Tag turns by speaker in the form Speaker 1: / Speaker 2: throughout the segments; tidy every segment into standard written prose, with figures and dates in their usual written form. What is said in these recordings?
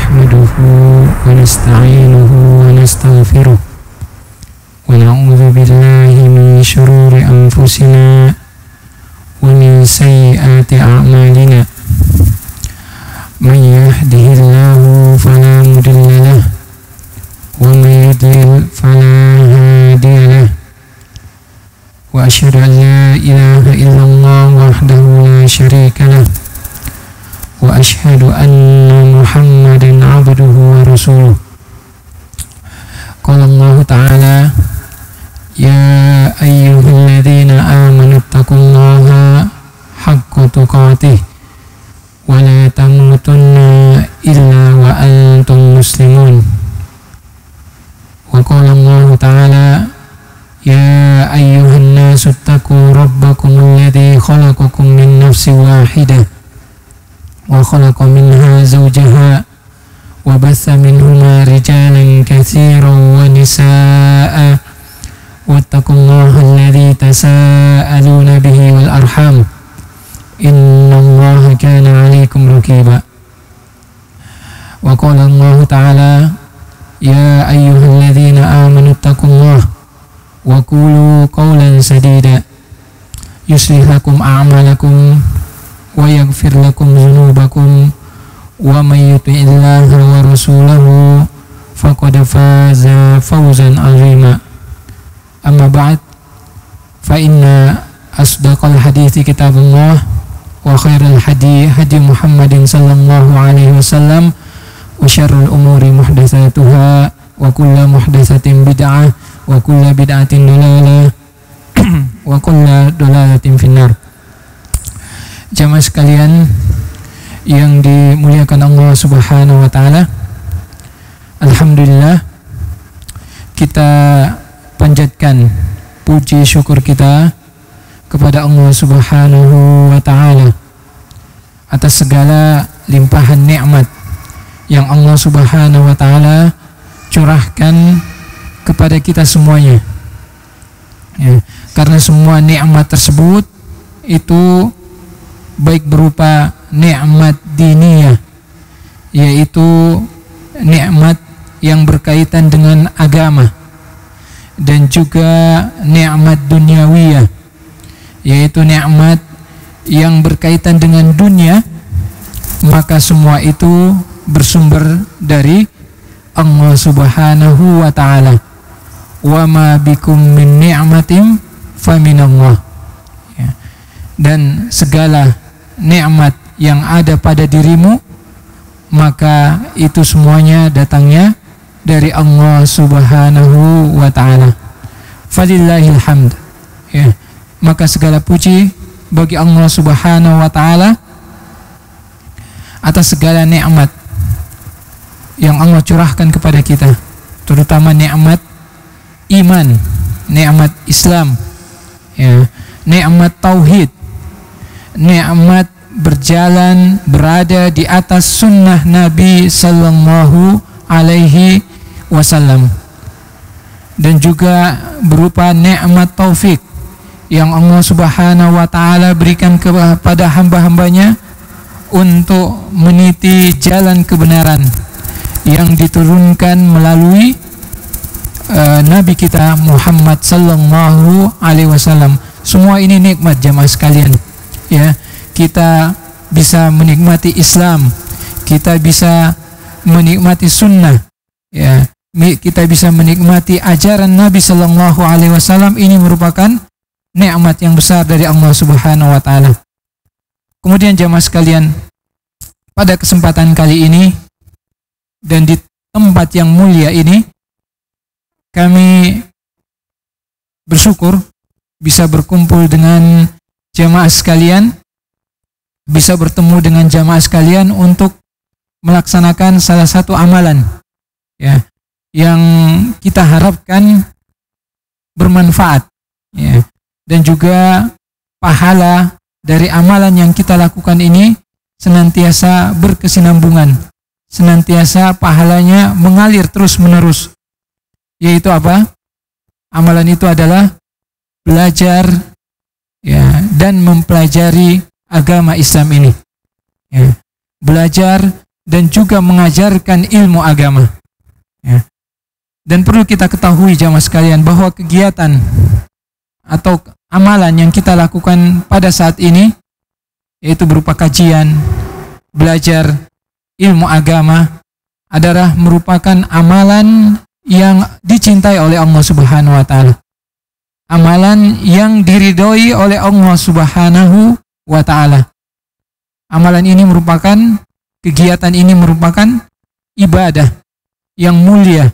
Speaker 1: نحمده ونستعينه ونستغفره ونعوذ بالله من شرور أنفسنا ومن سيئات أعمالنا من يهده الله فلا مضل له ومن يضلل فلا هادي له وأشهد أن لا إله إلا الله وحده لا شريك له وأشهد أن محمدا عبده ورسوله قال الله تعالى يا أيها الذين آمنوا اتقوا الله حق تقاته ولا تموتن إلا وأنتم مسلمون وقال الله تعالى يا أيها الناس اتقوا ربكم الذي خلقكم من نفس واحدة وخلق منها زوجها وبث منهما رجالا كثيرا ونساء واتقوا الله الذي تساءلون به والأرحام إن الله كان عليكم رقيبا وقال الله تعالى يا أيها الذين آمنوا اتقوا الله وقولوا قولا سديدا يصلح لكم أعمالكم ويغفر لكم ذنوبكم ومن يطع الله ورسوله فقد فاز فوزا عظيما أما بعد فإن أصدق الحديث كتاب الله وخير الهدي هدي محمد صلى الله عليه وسلم وشر الأمور محدثاتها وكل محدثة بدعة وكل بدعة ضلالة وكل ضلالة في النار. Jamaah sekalian yang dimuliakan Allah Subhanahu wa taala, alhamdulillah kita panjatkan puji syukur kita kepada Allah Subhanahu wa taala atas segala limpahan nikmat yang Allah Subhanahu wa taala curahkan kepada kita semuanya. Ya, karena semua nikmat tersebut itu baik berupa nikmat diniyah, yaitu nikmat yang berkaitan dengan agama, dan juga nikmat duniawiyah, yaitu nikmat yang berkaitan dengan dunia, maka semua itu bersumber dari Allah Subhanahu wa ta'ala. Wa ma bikum min ni'matin faminallah. Ya. Dan segala nikmat yang ada pada dirimu, maka itu semuanya datangnya dari Allah Subhanahu wa ta'ala. Falillahil hamd. Ya. Maka segala puji bagi Allah Subhanahu wa ta'ala atas segala nikmat yang Allah curahkan kepada kita, terutama nikmat iman, nikmat Islam, ya, nikmat tauhid, nikmat berjalan berada di atas sunnah Nabi sallallahu alaihi wasallam, dan juga berupa nikmat taufik yang Allah Subhanahu wa ta'ala berikan kepada hamba-hambanya untuk meniti jalan kebenaran yang diturunkan melalui Nabi kita Muhammad sallallahu alaihi wasallam. Semua ini nikmat jamaah sekalian. Ya, kita bisa menikmati Islam, kita bisa menikmati sunnah, ya, kita bisa menikmati ajaran Nabi sallallahu alaihi wasallam. Ini merupakan nikmat yang besar dari Allah Subhanahu wa taala. Kemudian jamaah sekalian, pada kesempatan kali ini dan di tempat yang mulia ini, kami bersyukur bisa berkumpul dengan jamaah sekalian, bisa bertemu dengan jamaah sekalian untuk melaksanakan salah satu amalan, ya, yang kita harapkan bermanfaat, ya, dan juga pahala dari amalan yang kita lakukan ini senantiasa berkesinambungan, senantiasa pahalanya mengalir terus menerus. Yaitu apa? Amalan itu adalah belajar, ya, dan mempelajari agama Islam ini. Ya. Belajar dan juga mengajarkan ilmu agama. Ya. Dan perlu kita ketahui jamaah sekalian bahwa kegiatan atau amalan yang kita lakukan pada saat ini, yaitu berupa kajian, belajar ilmu agama, adalah merupakan amalan yang dicintai oleh Allah Subhanahu wa Ta'ala. Amalan yang diridhoi oleh Allah Subhanahu wa Ta'ala. Amalan ini merupakan, kegiatan ini merupakan ibadah yang mulia,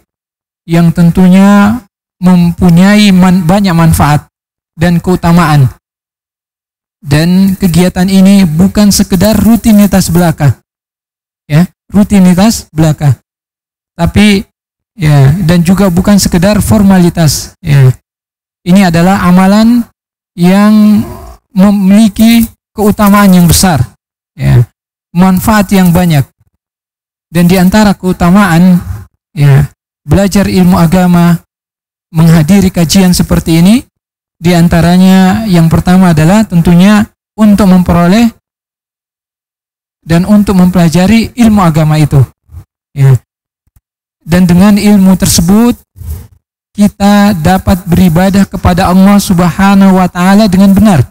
Speaker 1: yang tentunya mempunyai banyak manfaat dan keutamaan. Dan kegiatan ini bukan sekedar rutinitas belaka, ya, rutinitas belaka, tapi ya, dan juga bukan sekedar formalitas. Ya. Ini adalah amalan yang memiliki keutamaan yang besar, ya, manfaat yang banyak. Dan di antara keutamaan, ya, belajar ilmu agama, menghadiri kajian seperti ini, di antaranya yang pertama adalah tentunya untuk memperoleh dan untuk mempelajari ilmu agama itu. Ya. Dan dengan ilmu tersebut kita dapat beribadah kepada Allah Subhanahu wa Ta'ala dengan benar.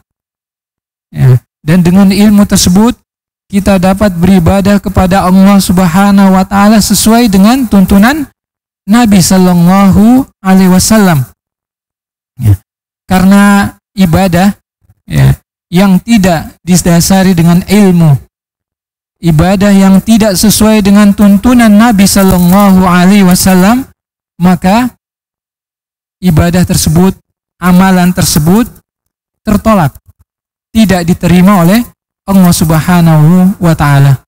Speaker 1: Ya. Dan dengan ilmu tersebut kita dapat beribadah kepada Allah Subhanahu wa Ta'ala sesuai dengan tuntunan Nabi Sallallahu Alaihi Wasallam. Ya. Karena ibadah, ya, yang tidak didasari dengan ilmu, ibadah yang tidak sesuai dengan tuntunan Nabi Sallallahu Alaihi Wasallam, maka ibadah tersebut, amalan tersebut tertolak, tidak diterima oleh Allah Subhanahu wa Ta'ala.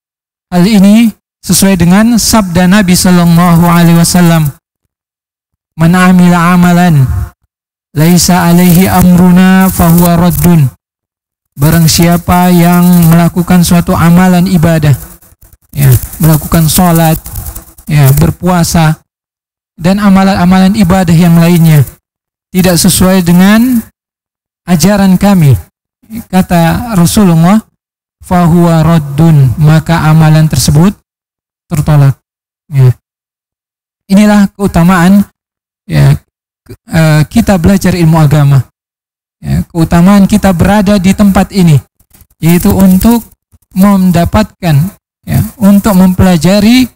Speaker 1: Hal ini sesuai dengan sabda Nabi Sallallahu Alaihi Wasallam, "Man amila amalan laisa alaihi amruna fahuwa raddun." Barang siapa yang melakukan suatu amalan ibadah, ya, melakukan sholat, ya, berpuasa, dan amalan-amalan ibadah yang lainnya tidak sesuai dengan ajaran kami, kata Rasulullah, fahuwa raddun, maka amalan tersebut tertolak. Ya. Inilah keutamaan, ya, kita belajar ilmu agama. Ya, keutamaan kita berada di tempat ini, yaitu untuk mendapatkan, ya, untuk mempelajari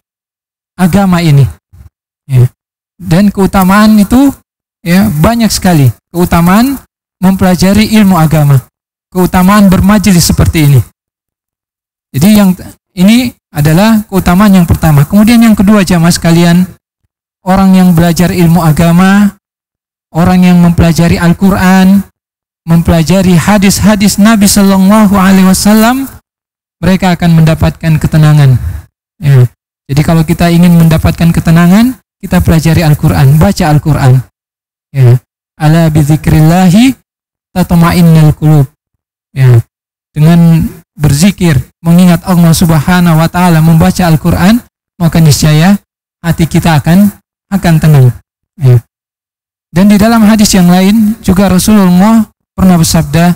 Speaker 1: agama ini. Ya. Dan keutamaan itu, ya, banyak sekali. Keutamaan mempelajari ilmu agama, keutamaan bermajelis seperti ini. Jadi yang ini adalah keutamaan yang pertama. Kemudian yang kedua jamaah sekalian, orang yang belajar ilmu agama, orang yang mempelajari Al-Quran, mempelajari hadis-hadis Nabi Sallallahu Alaihi Wasallam, mereka akan mendapatkan ketenangan. Ya. Jadi kalau kita ingin mendapatkan ketenangan, kita pelajari Al-Quran, baca Al-Quran. Ya. Ala bizikrillahi tatma'innul qulub. Ya. Dengan berzikir, mengingat Allah Subhanahu wa Ta'ala, membaca Al-Quran, maka niscaya hati kita akan tenang. Ya. Dan di dalam hadis yang lain juga Rasulullah pernah bersabda,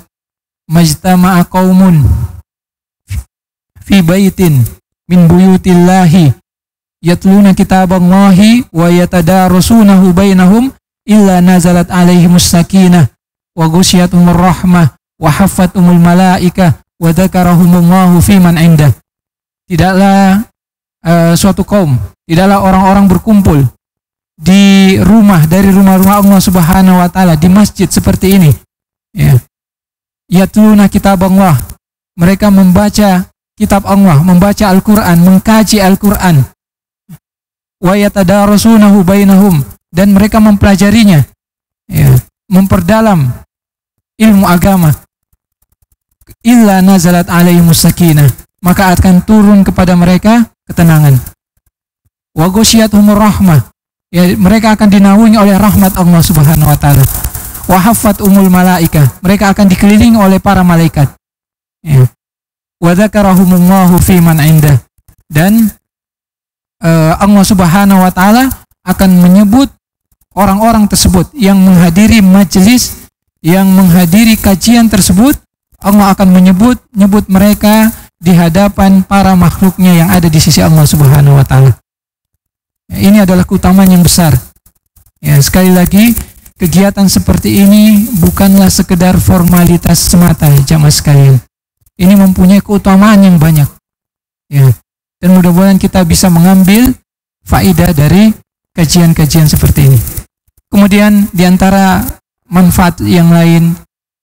Speaker 1: "Majtama'a qaumun fi baitin min buyutillahi yatluna kitaballahi wa yatadarasunahu bainahum illa nazalat alaihimus sakinah wa ghusyiyatuhumur rahmah wa haffatumul malaikah wa dzakarahumullahu fi man indah." Tidaklah suatu kaum, tidaklah orang-orang berkumpul di rumah dari rumah-rumah Allah Subhanahu wa Ta'ala, di masjid seperti ini, ya, yatluna kitab Allah, mereka membaca kitab Allah, membaca Al-Quran, mengkaji Al-Quran, wa yatadarasunahu bainahum, dan mereka mempelajarinya, ya, memperdalam ilmu agama, illa nazalat alaihimus sakinah, maka akan turun kepada mereka ketenangan, wa ghusyiyatuhumur rahmah, ya, mereka akan dinaungi oleh rahmat Allah Subhanahu wa Ta'ala, wa haffatumul malaikah, mereka akan dikelilingi oleh para malaikat, ya, wa dzakarahumullahu fi man indah, dan Allah Subhanahu wa Ta'ala akan menyebut orang-orang tersebut yang menghadiri majelis, yang menghadiri kajian tersebut. Allah akan menyebut mereka di hadapan para makhluknya yang ada di sisi Allah Subhanahu wa taala. Ini adalah keutamaan yang besar. Ya, sekali lagi, kegiatan seperti ini bukanlah sekedar formalitas semata, jamaah sekalian. Ini mempunyai keutamaan yang banyak. Ya. Dan mudah-mudahan kita bisa mengambil faedah dari kajian-kajian seperti ini. Kemudian di antara manfaat yang lain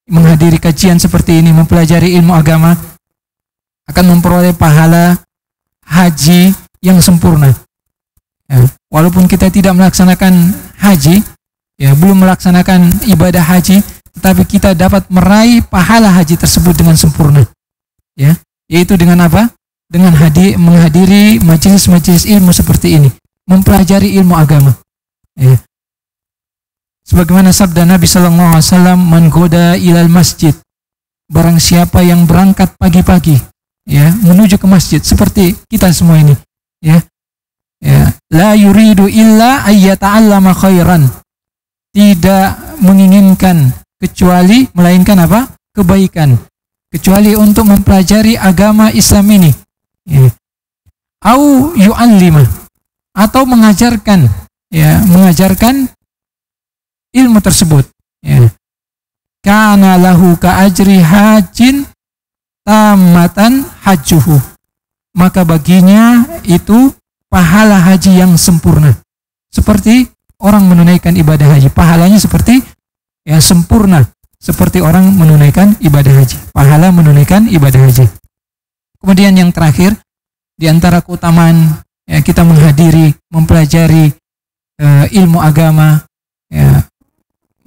Speaker 1: menghadiri kajian seperti ini, mempelajari ilmu agama, akan memperoleh pahala haji yang sempurna. Ya, walaupun kita tidak melaksanakan haji, ya belum melaksanakan ibadah haji, tetapi kita dapat meraih pahala haji tersebut dengan sempurna. Ya, yaitu dengan apa? Dengan menghadiri majelis-majelis ilmu seperti ini, mempelajari ilmu agama. Ya. Sebagaimana sabda Nabi sallallahu alaihi wasallam, "Man goda ilal masjid." Barang siapa yang berangkat pagi-pagi, ya, menuju ke masjid seperti kita semua ini, ya. Ya, la yuridu illa ayyata'allama khairan. Tidak menginginkan kecuali melainkan apa? Kebaikan. Kecuali untuk mempelajari agama Islam ini. Ya. Au yu'allima, atau mengajarkan, ya, mengajarkan ilmu tersebut. Ya. Kana lahu ka ajri hajin tamatan hajjuhu. Maka baginya itu pahala haji yang sempurna, seperti orang menunaikan ibadah haji. Pahalanya seperti, ya, sempurna seperti orang menunaikan ibadah haji. Pahala menunaikan ibadah haji. Kemudian yang terakhir, di antara keutamaan, ya, kita menghadiri, mempelajari ilmu agama, ya,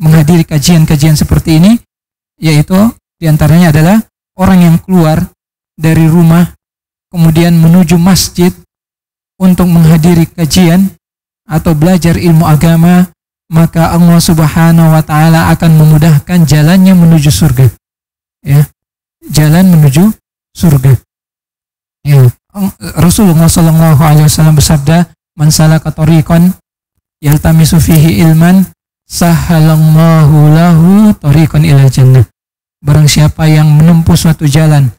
Speaker 1: menghadiri kajian-kajian seperti ini, yaitu di antaranya adalah orang yang keluar dari rumah kemudian menuju masjid untuk menghadiri kajian atau belajar ilmu agama, maka Allah Subhanahu wa taala akan memudahkan jalannya menuju surga. Ya. Jalan menuju surga. Ya. Rasulullah sallallahu alaihi wasallam bersabda, "Man salaka tariqan yaltamisu fihi ilman, sahalallahu lahu tariqan ilal jannah." Barang siapa yang menempuh suatu jalan,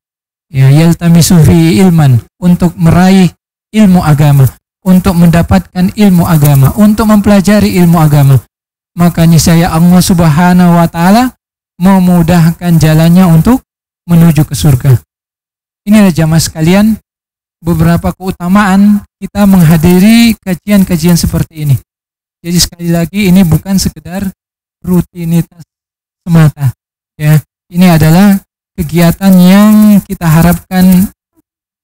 Speaker 1: ya, yaltamisu fihi ilman, untuk meraih ilmu agama, untuk mendapatkan ilmu agama, untuk mempelajari ilmu agama, maka niscaya Allah Subhanahu wa taala memudahkan jalannya untuk menuju ke surga. Inilah jamaah sekalian beberapa keutamaan kita menghadiri kajian-kajian seperti ini. Jadi sekali lagi, ini bukan sekedar rutinitas semata, ya. Ini adalah kegiatan yang kita harapkan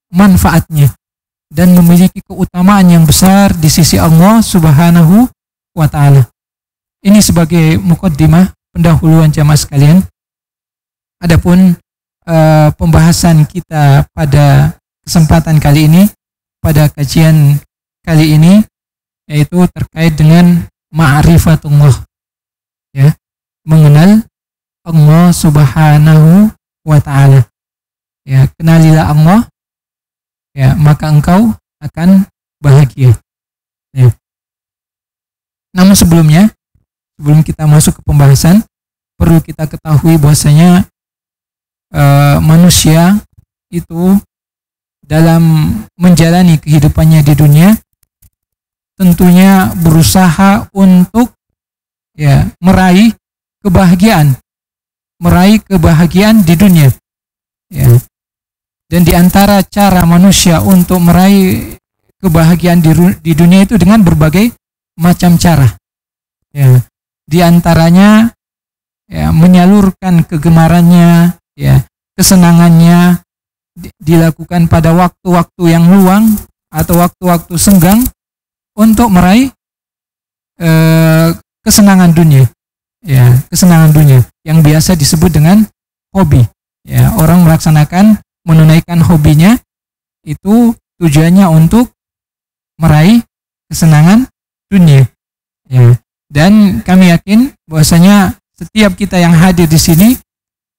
Speaker 1: manfaatnya dan memiliki keutamaan yang besar di sisi Allah Subhanahu wa taala. Ini sebagai muqaddimah, pendahuluan jamaah sekalian. Adapun pembahasan kita pada kesempatan kali ini, pada kajian kali ini, yaitu terkait dengan ma'rifatullah, ya, mengenal Allah Subhanahu wa taala. Ya, kenalilah Allah, ya, maka engkau akan bahagia. Ya. Namun sebelum kita masuk ke pembahasan, perlu kita ketahui bahwasanya manusia itu dalam menjalani kehidupannya di dunia tentunya berusaha untuk, ya, meraih kebahagiaan di dunia. Ya. Dan di antara cara manusia untuk meraih kebahagiaan di dunia itu dengan berbagai macam cara. Ya. Di antaranya, ya, menyalurkan kegemarannya, ya, kesenangannya dilakukan pada waktu-waktu yang luang atau waktu-waktu senggang untuk meraih kesenangan dunia. Ya, kesenangan dunia yang biasa disebut dengan hobi. Ya, orang menunaikan hobinya itu tujuannya untuk meraih kesenangan dunia. Ya. Dan kami yakin bahwasanya setiap kita yang hadir di sini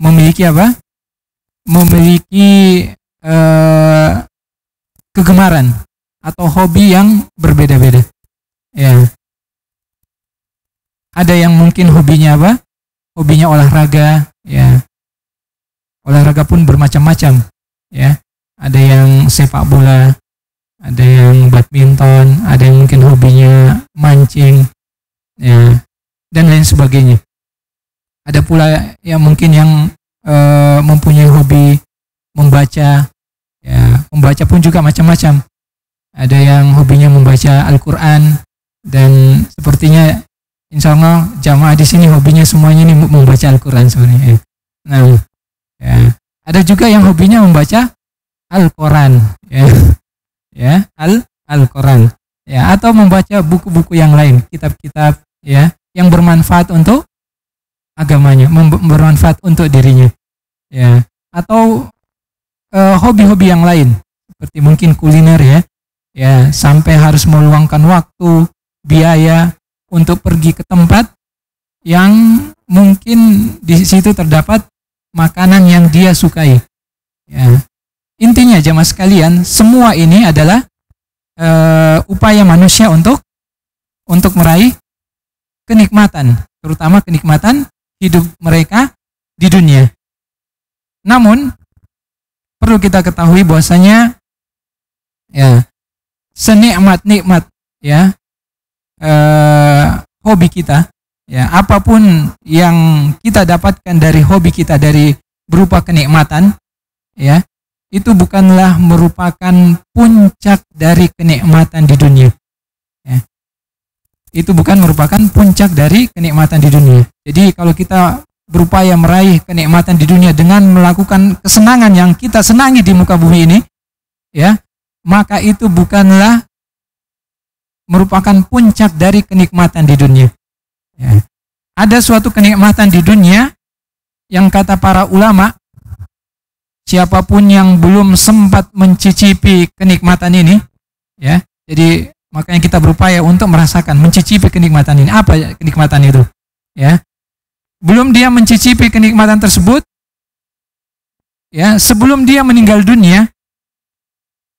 Speaker 1: memiliki apa? Memiliki kegemaran atau hobi yang berbeda-beda. Ya. Ada yang mungkin hobinya apa? Hobinya olahraga, ya. Olahraga pun bermacam-macam, ya. Ada sepak bola, ada yang badminton, ada yang mungkin hobinya mancing, ya, dan lain sebagainya. Ada pula yang mungkin yang mempunyai hobi membaca, ya, membaca pun juga macam-macam. Ada yang hobinya membaca Al-Quran, dan sepertinya insya Allah jamaah di sini hobinya semuanya ini membaca Al-Quran sebenarnya. Nah, ya, ada juga yang hobinya membaca Al-Quran, ya, ya, Al-Quran, ya, atau membaca buku-buku yang lain, kitab-kitab, ya, yang bermanfaat untuk agamanya, bermanfaat untuk dirinya, ya, atau hobi-hobi yang lain seperti mungkin kuliner, ya, ya, sampai harus meluangkan waktu, biaya untuk pergi ke tempat yang mungkin di situ terdapat makanan yang dia sukai, ya. Intinya jamaah sekalian, semua ini adalah upaya manusia untuk meraih kenikmatan, terutama kenikmatan hidup mereka di dunia. Namun perlu kita ketahui bahwasanya, ya, senikmat-nikmat, ya, hobi kita, ya, apapun yang kita dapatkan dari hobi kita dari berupa kenikmatan, ya, itu bukanlah merupakan puncak dari kenikmatan di dunia, ya. Itu bukan merupakan puncak dari kenikmatan di dunia. Jadi kalau kita berupaya meraih kenikmatan di dunia dengan melakukan kesenangan yang kita senangi di muka bumi ini, ya, maka itu bukanlah merupakan puncak dari kenikmatan di dunia, ya. Ada suatu kenikmatan di dunia yang kata para ulama, siapapun yang belum sempat mencicipi kenikmatan ini, ya, jadi makanya kita berupaya untuk merasakan, mencicipi kenikmatan ini. Apa kenikmatan itu? Ya, belum dia mencicipi kenikmatan tersebut, ya, sebelum dia meninggal dunia,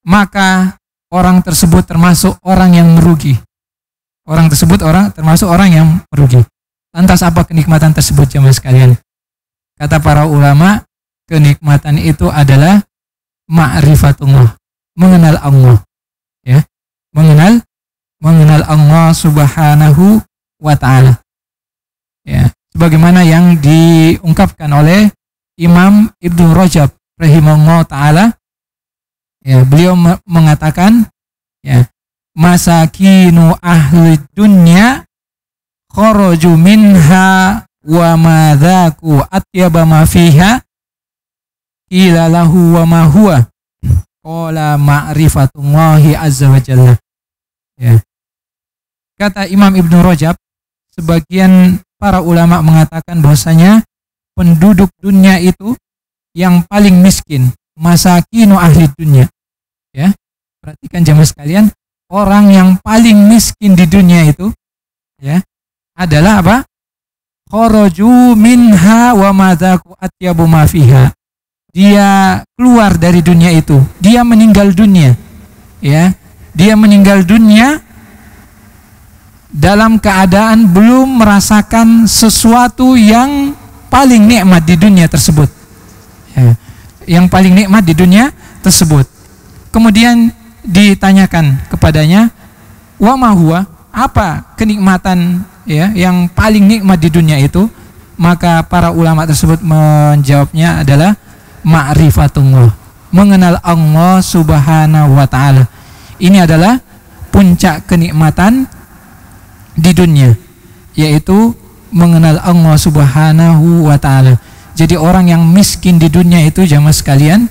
Speaker 1: maka orang tersebut termasuk orang yang merugi. Orang tersebut termasuk orang yang merugi. Lantas apa kenikmatan tersebut jemaah sekalian? Kata para ulama, kenikmatan itu adalah ma'rifatullah, mengenal Allah, ya, mengenal Allah Subhanahu wa ta'ala, ya, sebagaimana yang diungkapkan oleh Imam Ibnu Rajab rahimahullah ta'ala, ya, beliau mengatakan, ya, masakinu ahli dunya kharaju minha wa madzaku atyaba ma fiha ila lahu wa ma huwa qala ma'rifatullahi azza wa jalla, ya. Kata Imam Ibnu Rajab, sebagian para ulama mengatakan bahwasanya penduduk dunia itu yang paling miskin, masakinu ahli dunya, ya. Perhatikan jemaah sekalian, orang yang paling miskin di dunia itu, ya, adalah apa? Kharaju minha wa madzaku atyabu ma fiha. Dia keluar dari dunia itu, dia meninggal dunia, ya. Dia meninggal dunia dalam keadaan belum merasakan sesuatu yang paling nikmat di dunia tersebut, ya, yang paling nikmat di dunia tersebut. Kemudian ditanyakan kepadanya, wa ma huwa, apa kenikmatan, ya, yang paling nikmat di dunia itu? Maka para ulama tersebut menjawabnya adalah ma'rifatullah, mengenal Allah Subhanahu wa ta'ala. Ini adalah puncak kenikmatan di dunia, yaitu mengenal Allah Subhanahu wa ta'ala. Jadi orang yang miskin di dunia itu jamaah sekalian,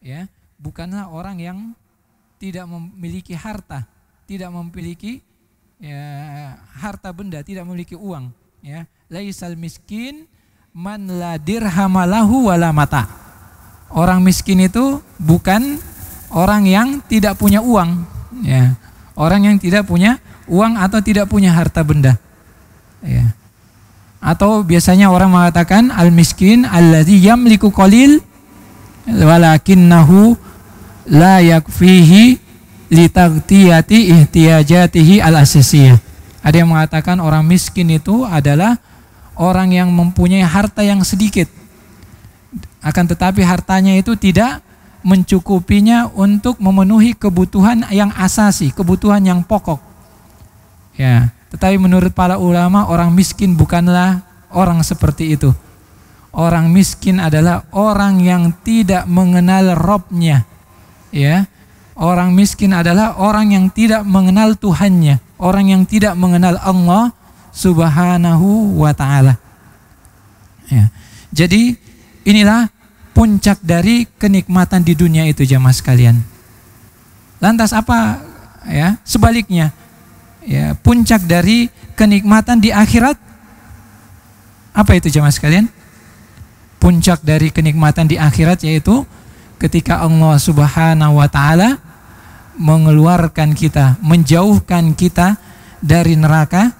Speaker 1: ya, bukanlah orang yang tidak memiliki harta, tidak memiliki, ya, harta benda, tidak memiliki uang, ya. Laisal miskin man la dirhamalahu wala mata. Orang miskin itu bukan orang yang tidak punya uang, ya. Orang yang tidak punya uang atau tidak punya harta benda, ya. Atau biasanya orang mengatakan al-miskin alladzi yamliku qalil walakinnahu la yakfihi litaghtiyati ihtiyajatihi al-asasiyah. Ada yang mengatakan orang miskin itu adalah orang yang mempunyai harta yang sedikit, akan tetapi hartanya itu tidak mencukupinya untuk memenuhi kebutuhan yang asasi, kebutuhan yang pokok. Ya, tetapi menurut para ulama, orang miskin bukanlah orang seperti itu. Orang miskin adalah orang yang tidak mengenal Robnya. Ya, orang miskin adalah orang yang tidak mengenal Tuhannya, orang yang tidak mengenal Allah Subhanahu wa Ta'ala. Ya, jadi inilah puncak dari kenikmatan di dunia itu, jamaah sekalian. Lantas apa ya sebaliknya? Ya, puncak dari kenikmatan di akhirat apa itu, jamaah sekalian? Puncak dari kenikmatan di akhirat yaitu ketika Allah Subhanahu wa Ta'ala mengeluarkan kita, menjauhkan kita dari neraka,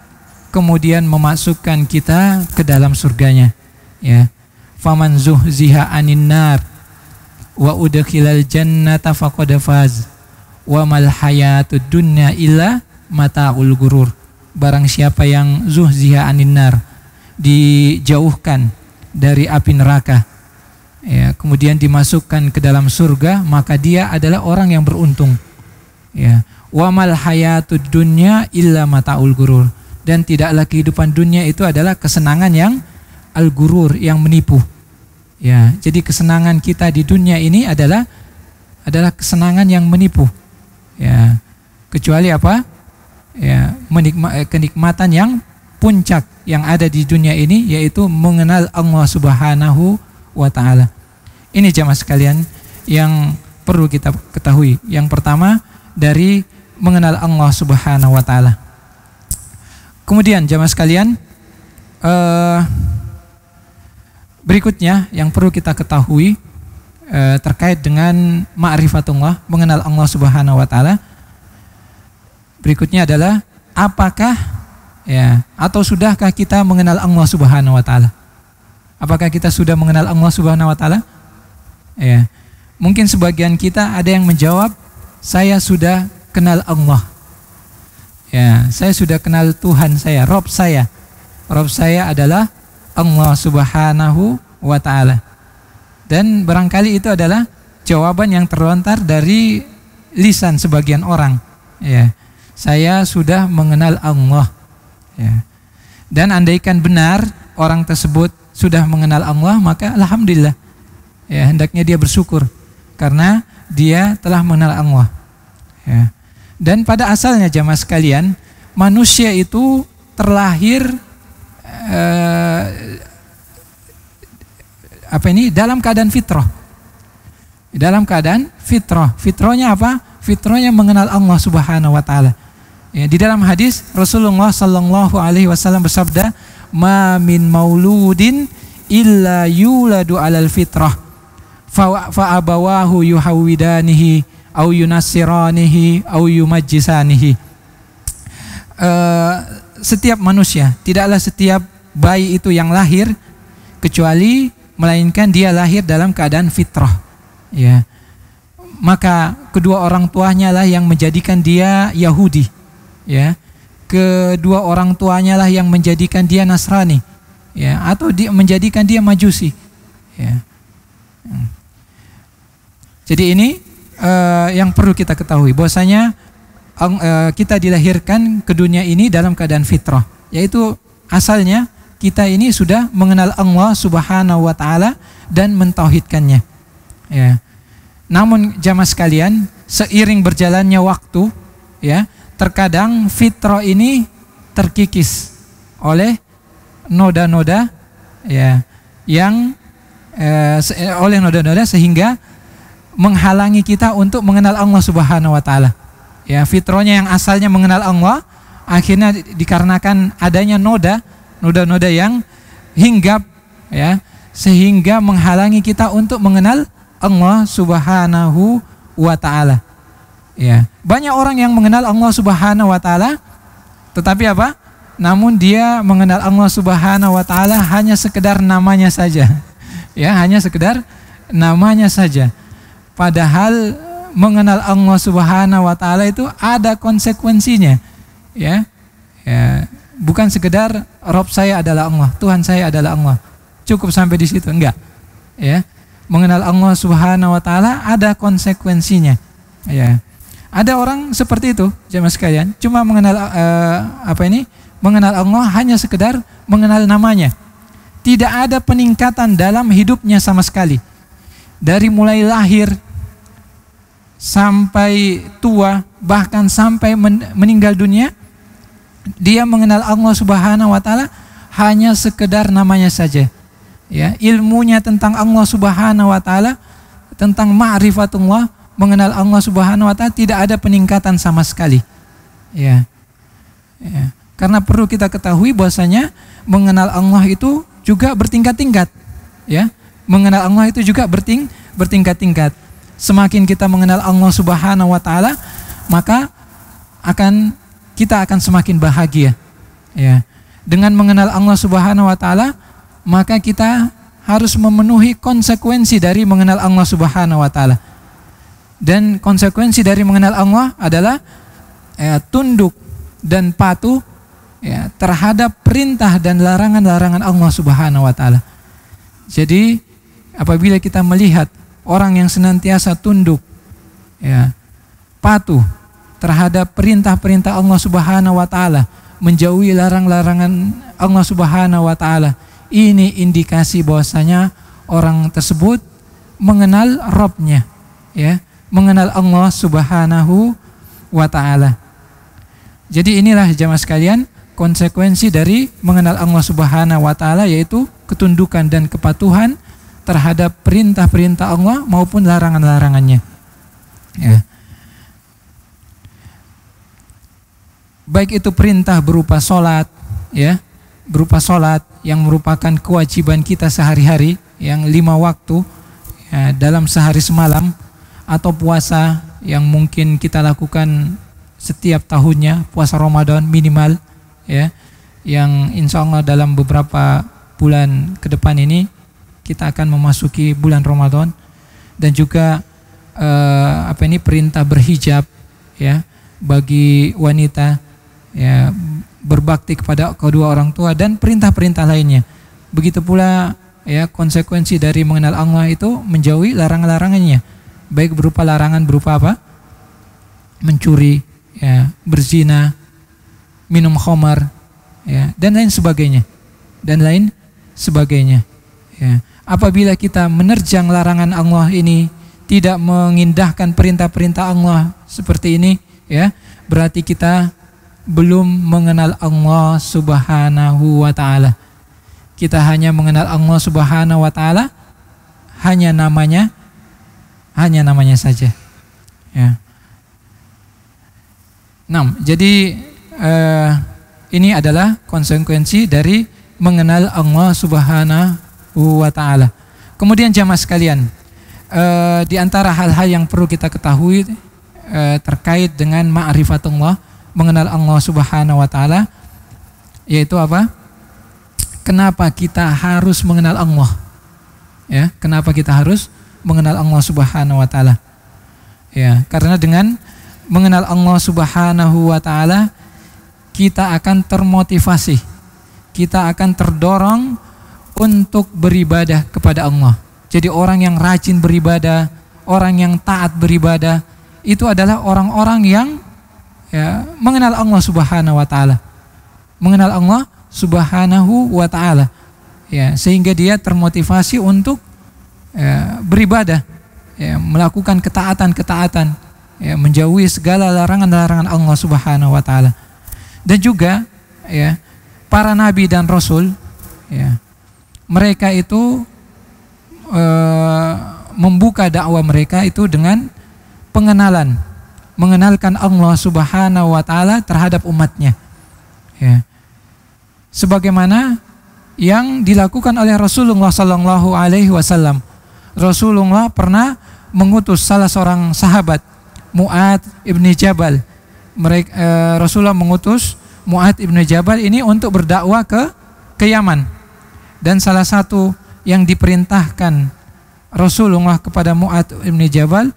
Speaker 1: kemudian memasukkan kita ke dalam surganya. Ya, faman zuhziha 'anil nar wa udkhilal jannata faqad faz wa mal hayatud dunya illa mata'ul gurur. Barang siapa yang zuhziha 'anil nar, dijauhkan dari api neraka, ya, kemudian dimasukkan ke dalam surga, maka dia adalah orang yang beruntung. Ya, wa mal hayatud dunya illa mata'ul gurur. Dan tidaklah kehidupan dunia itu adalah kesenangan yang al-gurur, yang menipu. Ya, jadi kesenangan kita di dunia ini adalah kesenangan yang menipu. Ya, kecuali apa? Ya, kenikmatan yang puncak yang ada di dunia ini yaitu mengenal Allah Subhanahu wa Ta'ala. Ini jamaah sekalian yang perlu kita ketahui. Yang pertama dari mengenal Allah Subhanahu wa Ta'ala. Kemudian jamaah sekalian, berikutnya yang perlu kita ketahui terkait dengan ma'rifatullah, mengenal Allah Subhanahu wa Ta'ala. Berikutnya adalah apakah ya atau sudahkah kita mengenal Allah Subhanahu wa Ta'ala? Apakah kita sudah mengenal Allah Subhanahu wa Ta'ala? Ya. Mungkin sebagian kita ada yang menjawab, saya sudah kenal Allah. Ya, saya sudah kenal Tuhan saya, Rob saya. Rob saya adalah Allah Subhanahu wa Ta'ala. Dan barangkali itu adalah jawaban yang terlontar dari lisan sebagian orang. Ya, saya sudah mengenal Allah. Ya. Dan andaikan benar orang tersebut sudah mengenal Allah, maka alhamdulillah. Ya, hendaknya dia bersyukur karena dia telah mengenal Allah. Ya. Dan pada asalnya jamaah sekalian, manusia itu terlahir dalam keadaan fitrah. Dalam keadaan fitrah. Fitrahnya apa? Fitrahnya mengenal Allah Subhanahu wa Ta'ala. Ya, di dalam hadis Rasulullah sallallahu alaihi wasallam bersabda, "Ma min mauludin illa yuladu 'alal fitrah fa abawahu yuhawidanihi au yunassiranihi au yumajjisanihi." Setiap manusia, tidaklah setiap bayi itu yang lahir kecuali melainkan dia lahir dalam keadaan fitrah. Ya. Maka kedua orang tuanya lah yang menjadikan dia Yahudi. Ya, kedua orang tuanya lah yang menjadikan dia Nasrani, ya, atau menjadikan dia Majusi. Ya. Jadi ini yang perlu kita ketahui, bahwasanya kita dilahirkan ke dunia ini dalam keadaan fitrah, yaitu asalnya kita ini sudah mengenal Allah Subhanahu wa Ta'ala dan mentauhidkannya. Ya. Namun jamaah sekalian, seiring berjalannya waktu, ya, terkadang fitrah ini terkikis oleh noda-noda, ya, yang oleh noda-noda sehingga menghalangi kita untuk mengenal Allah Subhanahu wa Ta'ala. Ya, fitrahnya yang asalnya mengenal Allah akhirnya dikarenakan adanya noda-noda yang hinggap, ya, sehingga menghalangi kita untuk mengenal Allah Subhanahu wa Ta'ala. Ya, banyak orang yang mengenal Allah Subhanahu wa Ta'ala, tetapi apa? Namun dia mengenal Allah Subhanahu wa Ta'ala hanya sekedar namanya saja. Ya, hanya sekedar namanya saja. Padahal mengenal Allah Subhanahu wa Ta'ala itu ada konsekuensinya. Ya. Ya, bukan sekedar Rob saya adalah Allah, Tuhan saya adalah Allah. Cukup sampai di situ, enggak. Ya. mengenal Allah Subhanahu wa taala ada konsekuensinya. Ya. Ada orang seperti itu, jemaah sekalian, cuma mengenal mengenal Allah hanya sekedar mengenal namanya. Tidak ada peningkatan dalam hidupnya sama sekali. Dari mulai lahir sampai tua, bahkan sampai meninggal dunia, dia mengenal Allah Subhanahu wa taala hanya sekedar namanya saja. Ya, ilmunya tentang Allah Subhanahu wa taala, tentang ma'rifatullah, mengenal Allah Subhanahu wa taala tidak ada peningkatan sama sekali. Ya. Ya. Karena perlu kita ketahui bahwasanya mengenal Allah itu juga bertingkat-tingkat. Ya. Mengenal Allah itu juga bertingkat-tingkat. Semakin kita mengenal Allah Subhanahu wa taala, maka kita akan semakin bahagia. Ya. Dengan mengenal Allah Subhanahu wa taala, maka kita harus memenuhi konsekuensi dari mengenal Allah Subhanahu wa taala. Dan konsekuensi dari mengenal Allah adalah tunduk dan patuh terhadap perintah dan larangan-larangan Allah Subhanahu wa taala. Jadi apabila kita melihat orang yang senantiasa tunduk, patuh terhadap perintah-perintah Allah Subhanahu wa taala, menjauhi larang-larangan Allah Subhanahu wa taala, ini indikasi bahwasanya orang tersebut mengenal Rabb-nya, mengenal Allah Subhanahu wa taala. Jadi inilah jemaah sekalian konsekuensi dari mengenal Allah Subhanahu wa taala, yaitu ketundukan dan kepatuhan terhadap perintah-perintah Allah maupun larangan-larangannya. Ya. Baik itu perintah berupa sholat, berupa sholat yang merupakan kewajiban kita sehari-hari, yang 5 waktu dalam sehari semalam, atau puasa yang mungkin kita lakukan setiap tahunnya, puasa Ramadan minimal, yang insya Allah dalam beberapa bulan ke depan ini kita akan memasuki bulan Ramadan. Dan juga perintah berhijab, bagi wanita, berbakti kepada kedua orang tua, dan perintah-perintah lainnya. Begitu pula konsekuensi dari mengenal Allah itu menjauhi larangan-larangannya. Baik berupa larangan berupa apa? Mencuri, berzina, minum khamar, dan lain sebagainya. Apabila kita menerjang larangan Allah ini, tidak mengindahkan perintah-perintah Allah seperti ini, berarti kita belum mengenal Allah Subhanahu wa taala. Kita hanya mengenal Allah Subhanahu wa taala hanya namanya saja. Jadi ini adalah konsekuensi dari mengenal Allah Subhanahu wa taala. Kemudian jamaah sekalian, di antara hal-hal yang perlu kita ketahui terkait dengan ma'rifatullah, mengenal Allah Subhanahu wa taala, yaitu apa? Kenapa kita harus mengenal Allah? Kenapa kita harus mengenal Allah Subhanahu wa taala? Karena dengan mengenal Allah Subhanahu wa taala, kita akan termotivasi, kita akan terdorong untuk beribadah kepada Allah. Jadi orang yang rajin beribadah, orang yang taat beribadah, itu adalah orang-orang yang mengenal Allah Subhanahu wa taala. Mengenal Allah Subhanahu wa taala. Sehingga dia termotivasi untuk beribadah, melakukan ketaatan-ketaatan, menjauhi segala larangan-larangan Allah Subhanahu wa taala. Dan juga para nabi dan rasul, mereka itu membuka dakwah mereka itu dengan mengenalkan Allah Subhanahu wa taala terhadap umatnya. Sebagaimana yang dilakukan oleh Rasulullah sallallahu alaihi wasallam. Rasulullah pernah mengutus salah seorang sahabat, Mu'adz ibni Jabal. Rasulullah mengutus Mu'adz ibni Jabal ini untuk berdakwah ke Yaman. Dan salah satu yang diperintahkan Rasulullah kepada Mu'adz ibni Jabal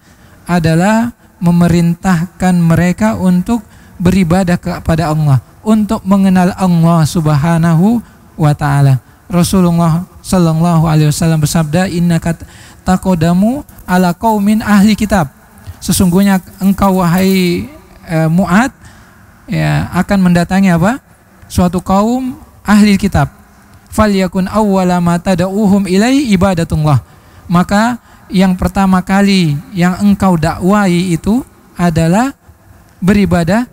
Speaker 1: adalah memerintahkan mereka untuk beribadah kepada Allah, untuk mengenal Allah Subhanahu wa taala. Rasulullah sallallahu alaihi wasallam bersabda, innaka taqadamu ala qaumin ahli kitab. Sesungguhnya engkau wahai Mu'ad ya akan mendatangi apa? Suatu kaum ahli kitab. Falyakun awwala ma tad'uhum ilai ibadatullah. Maka yang pertama kali yang engkau dakwai itu adalah beribadah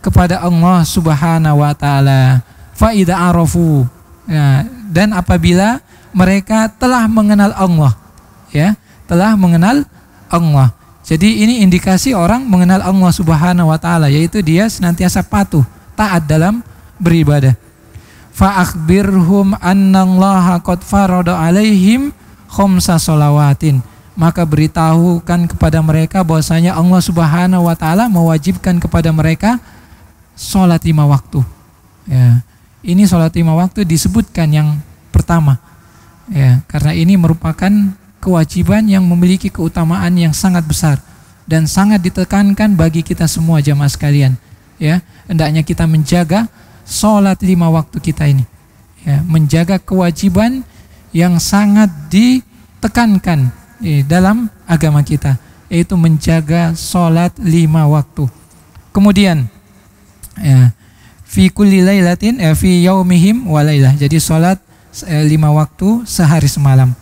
Speaker 1: kepada Allah Subhanahu wa taala. Fa idza arafu. Ya, dan apabila mereka telah mengenal Allah, ya, telah mengenal Allah. Jadi ini indikasi orang mengenal Allah Subhanahu wa taala, yaitu dia senantiasa patuh, taat dalam beribadah. Fa akhbirhum annallaha qad farada alaihim khamsa shalawatin. Maka beritahukan kepada mereka bahwasanya Allah Subhanahu wa taala mewajibkan kepada mereka salat 5 waktu. Ya. Ini salat 5 waktu disebutkan yang pertama. Ya, karena ini merupakan kewajiban yang memiliki keutamaan yang sangat besar dan sangat ditekankan bagi kita semua jamaah sekalian. Ya, hendaknya kita menjaga salat 5 waktu kita ini. Ya, menjaga kewajiban yang sangat ditekankan dalam agama kita, yaitu menjaga salat 5 waktu. Kemudian ya, fi kulli lailatin fi yaumihim wa lailah. Jadi salat 5 waktu sehari semalam.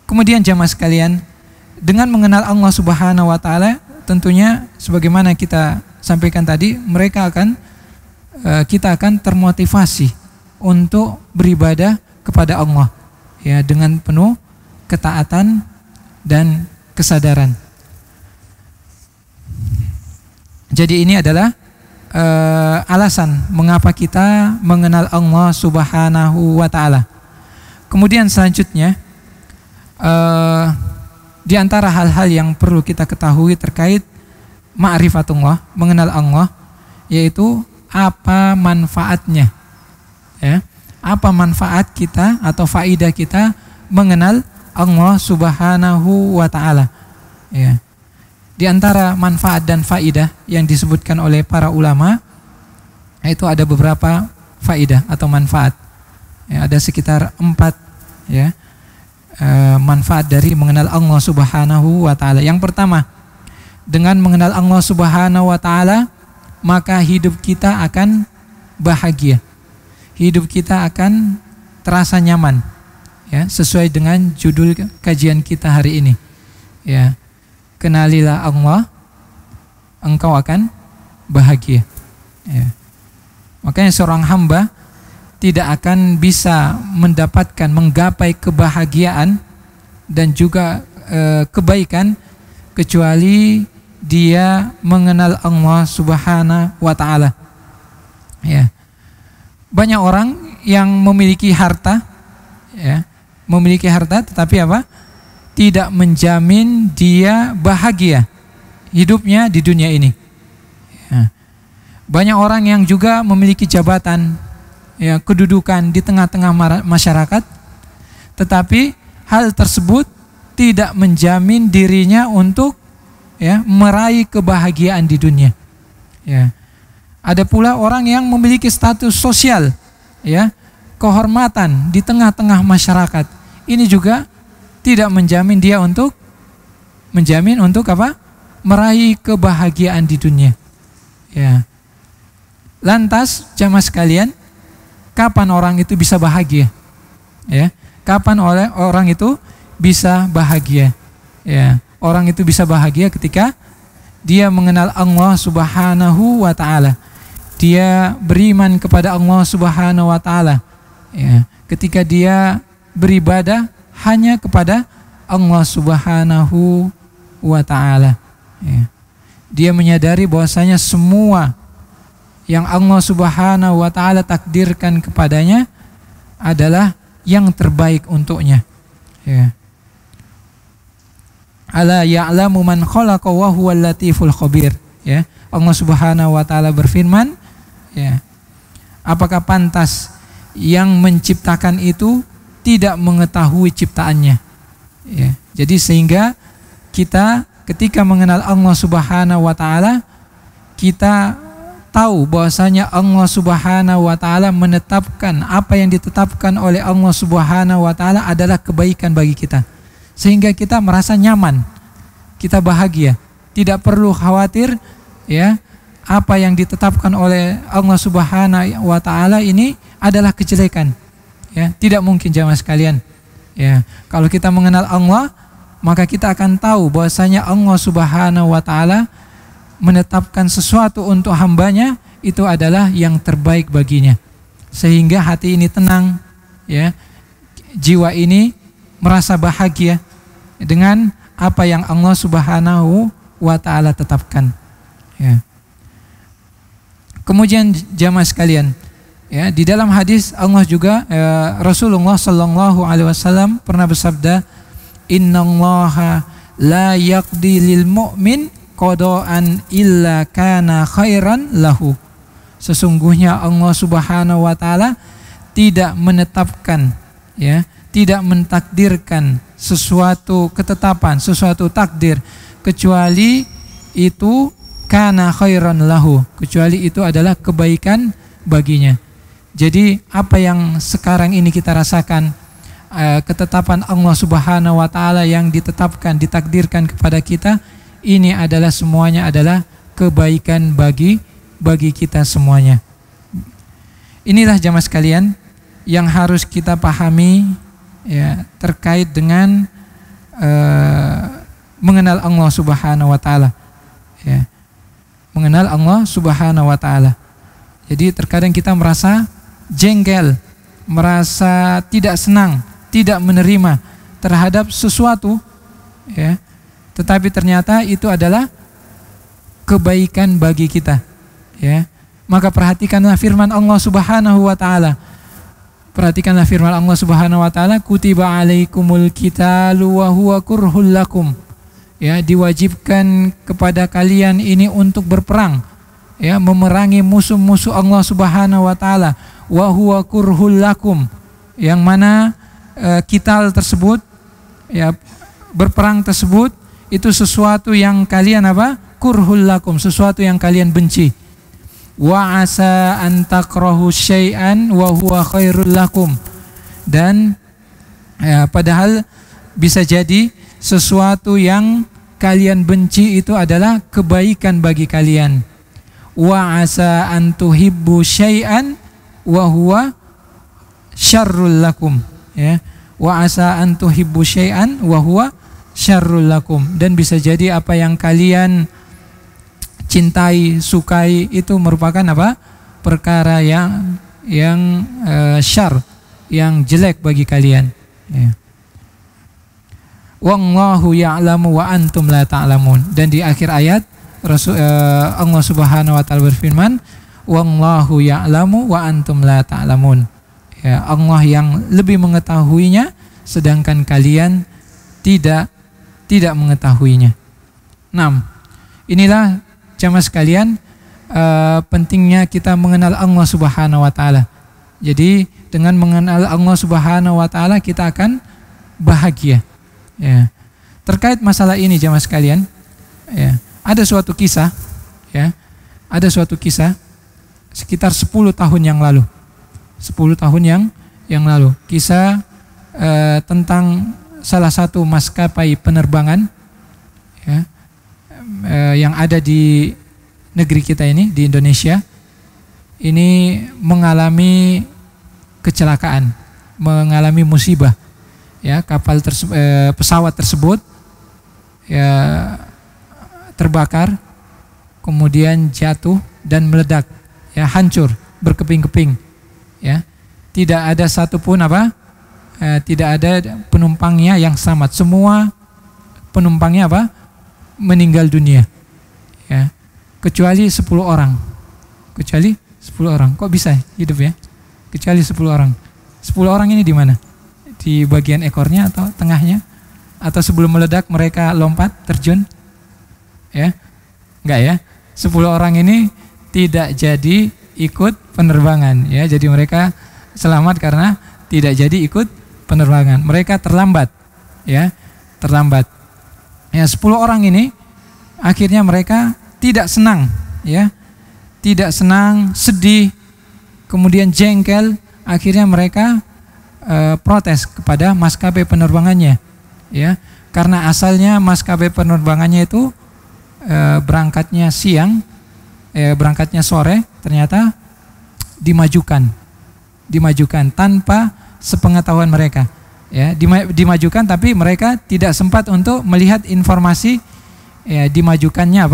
Speaker 1: Kemudian jamaah sekalian, dengan mengenal Allah Subhanahu wa taala, tentunya sebagaimana kita sampaikan tadi, kita akan termotivasi untuk beribadah kepada Allah ya dengan penuh ketaatan dan kesadaran. Jadi ini adalah alasan mengapa kita mengenal Allah Subhanahu wa taala. Kemudian selanjutnya di antara hal-hal yang perlu kita ketahui terkait ma'rifatullah, mengenal Allah, yaitu apa manfaatnya. Ya, apa manfaat kita atau faidah kita mengenal Allah Subhanahu wa taala. Ya. Di antara manfaat dan faidah yang disebutkan oleh para ulama, itu ada beberapa faidah atau manfaat. Ya, ada sekitar 4 ya, manfaat dari mengenal Allah Subhanahu wa taala. Yang pertama, dengan mengenal Allah Subhanahu wa taala, maka hidup kita akan bahagia. Hidup kita akan terasa nyaman. Ya, sesuai dengan judul kajian kita hari ini. Ya. Kenalilah Allah, engkau akan bahagia. Ya. Makanya seorang hamba tidak akan bisa mendapatkan, menggapai kebahagiaan dan juga kebaikan kecuali dia mengenal Allah Subhanahu wa taala. Ya. Banyak orang yang memiliki harta, ya, memiliki harta tetapi apa? Tidak menjamin dia bahagia hidupnya di dunia ini. Ya. Banyak orang yang juga memiliki jabatan, ya, kedudukan di tengah-tengah masyarakat, tetapi hal tersebut tidak menjamin dirinya untuk ya meraih kebahagiaan di dunia. Ya. Ada pula orang yang memiliki status sosial, ya, kehormatan di tengah-tengah masyarakat. Ini juga tidak menjamin dia untuk apa? Meraih kebahagiaan di dunia. Ya. Lantas jamaah sekalian, kapan orang itu bisa bahagia? Ya. Kapan orang itu bisa bahagia? Ya. Orang itu bisa bahagia ketika dia mengenal Allah Subhanahu wa taala. Dia beriman kepada Allah Subhanahu wa taala. Ya. Ketika dia beribadah hanya kepada Allah Subhanahu wa taala. Ya. Dia menyadari bahwasanya semua yang Allah Subhanahu wa taala takdirkan kepadanya adalah yang terbaik untuknya. Ya. Ala ya'lamu man khalaqa wa huwal latiful khabir. Ya. Allah Subhanahu wa taala berfirman, ya. Apakah pantas yang menciptakan itu tidak mengetahui ciptaannya? Ya. Jadi sehingga kita ketika mengenal Allah Subhanahu wa taala, kita tahu bahwasanya Allah Subhanahu wa taala menetapkan apa yang ditetapkan oleh Allah Subhanahu wa taala adalah kebaikan bagi kita. sehingga kita merasa nyaman, kita bahagia, tidak perlu khawatir ya apa yang ditetapkan oleh Allah Subhanahu wa taala ini adalah kejelekan. Ya, tidak mungkin jamaah sekalian. Ya, kalau kita mengenal Allah, maka kita akan tahu bahwasanya Allah Subhanahu wa taala menetapkan sesuatu untuk hambanya itu adalah yang terbaik baginya. Sehingga hati ini tenang, ya. Jiwa ini merasa bahagia dengan apa yang Allah Subhanahu wa taala tetapkan. Ya. Kemudian jamaah sekalian, ya, di dalam hadis Allah juga Rasulullah sallallahu alaihi wasallam pernah bersabda, "Innallaha la yaqdi lil mu'min qada'an illa kana khairan lahu." Sesungguhnya Allah Subhanahu wa taala tidak menetapkan, ya, tidak mentakdirkan sesuatu ketetapan, sesuatu takdir kecuali itu kana khairan lahu, kecuali itu adalah kebaikan baginya. Jadi apa yang sekarang ini kita rasakan, ketetapan Allah Subhanahu wa taala yang ditetapkan, ditakdirkan kepada kita, ini adalah semuanya adalah kebaikan bagi kita semuanya. Inilah jamaah sekalian yang harus kita pahami, ya, terkait dengan mengenal Allah Subhanahu wa taala, ya. Mengenal Allah Subhanahu wa taala. Jadi terkadang kita merasa jengkel, merasa tidak senang, tidak menerima terhadap sesuatu, ya. Tetapi ternyata itu adalah kebaikan bagi kita, ya. Maka perhatikanlah firman Allah Subhanahu wa taala. Perhatikanlah firman Allah Subhanahu wa taala, kutiba alaikumul qitalu wa huwa kurhul lakum. Ya, diwajibkan kepada kalian ini untuk berperang, ya, memerangi musuh-musuh Allah Subhanahu wa taala, wa huwa kurhul lakum, yang mana qital tersebut, ya, berperang tersebut itu sesuatu yang kalian apa? Kurhul lakum, sesuatu yang kalian benci. Wa asa an takrahu syai'an wa huwa khairul lakum. Dan ya, padahal bisa jadi sesuatu yang kalian benci itu adalah kebaikan bagi kalian. Wa asa an tuhibbu syai'an wa huwa syarrul lakum, ya. Wa asa an tuhibbu syai'an wa huwa syarrul lakum. Dan bisa jadi apa yang kalian cintai, sukai itu merupakan apa? Perkara yang syar, yang jelek bagi kalian, ya. Wallahu ya'lamu wa antum la ta'lamun. Dan di akhir ayat Allah Subhanahu wa taala berfirman, wallahu ya'lamu wa antum la ta'lamun. Ya, Allah yang lebih mengetahuinya sedangkan kalian tidak mengetahuinya. 6. Inilah jamaah sekalian pentingnya kita mengenal Allah Subhanahu wa taala. Jadi dengan mengenal Allah Subhanahu wa taala kita akan bahagia. Ya. Terkait masalah ini jamaah sekalian, ya, ada suatu kisah, ya, ada suatu kisah sekitar 10 tahun yang lalu. 10 tahun yang lalu, kisah tentang salah satu maskapai penerbangan, ya, yang ada di negeri kita ini, di Indonesia. Ini mengalami kecelakaan, mengalami musibah. Ya, pesawat tersebut, ya, terbakar, kemudian jatuh dan meledak, ya, hancur, berkeping-keping, ya. Tidak ada satupun tidak ada penumpangnya yang selamat. Semua penumpangnya meninggal dunia, ya, kecuali 10 orang. Kecuali 10 orang. Kok bisa hidup, ya? Kecuali 10 orang. 10 orang ini di mana? Di bagian ekornya atau tengahnya, atau sebelum meledak mereka lompat terjun, ya? Enggak, ya. 10 orang ini tidak jadi ikut penerbangan, ya. Jadi mereka selamat karena tidak jadi ikut penerbangan. Mereka terlambat, ya, terlambat. Ya, 10 orang ini akhirnya mereka tidak senang, ya, tidak senang, sedih, kemudian jengkel. Akhirnya mereka protes kepada maskapai penerbangannya, ya. Karena asalnya maskapai penerbangannya itu berangkatnya siang, berangkatnya sore, ternyata dimajukan tanpa sepengetahuan mereka. Ya, dimajukan, tapi mereka tidak sempat untuk melihat informasi dimajukannya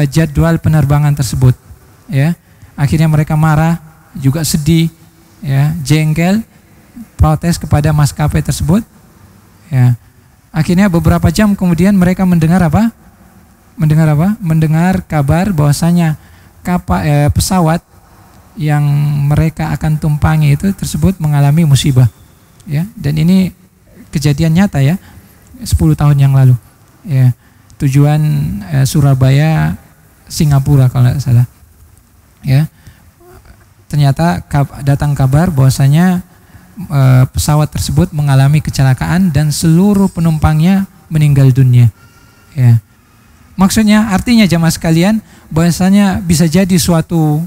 Speaker 1: jadwal penerbangan tersebut. Ya, akhirnya mereka marah, juga sedih, ya, jengkel, protes kepada maskapai tersebut. Ya, akhirnya beberapa jam kemudian mereka mendengar kabar bahwasanya pesawat yang mereka akan tumpangi itu tersebut mengalami musibah. Ya, dan ini kejadian nyata ya, 10 tahun yang lalu. Ya, tujuan Surabaya Singapura kalau tidak salah. Ya, ternyata datang kabar bahwasanya pesawat tersebut mengalami kecelakaan dan seluruh penumpangnya meninggal dunia. Ya, maksudnya artinya jamaah sekalian bahwasanya bisa jadi suatu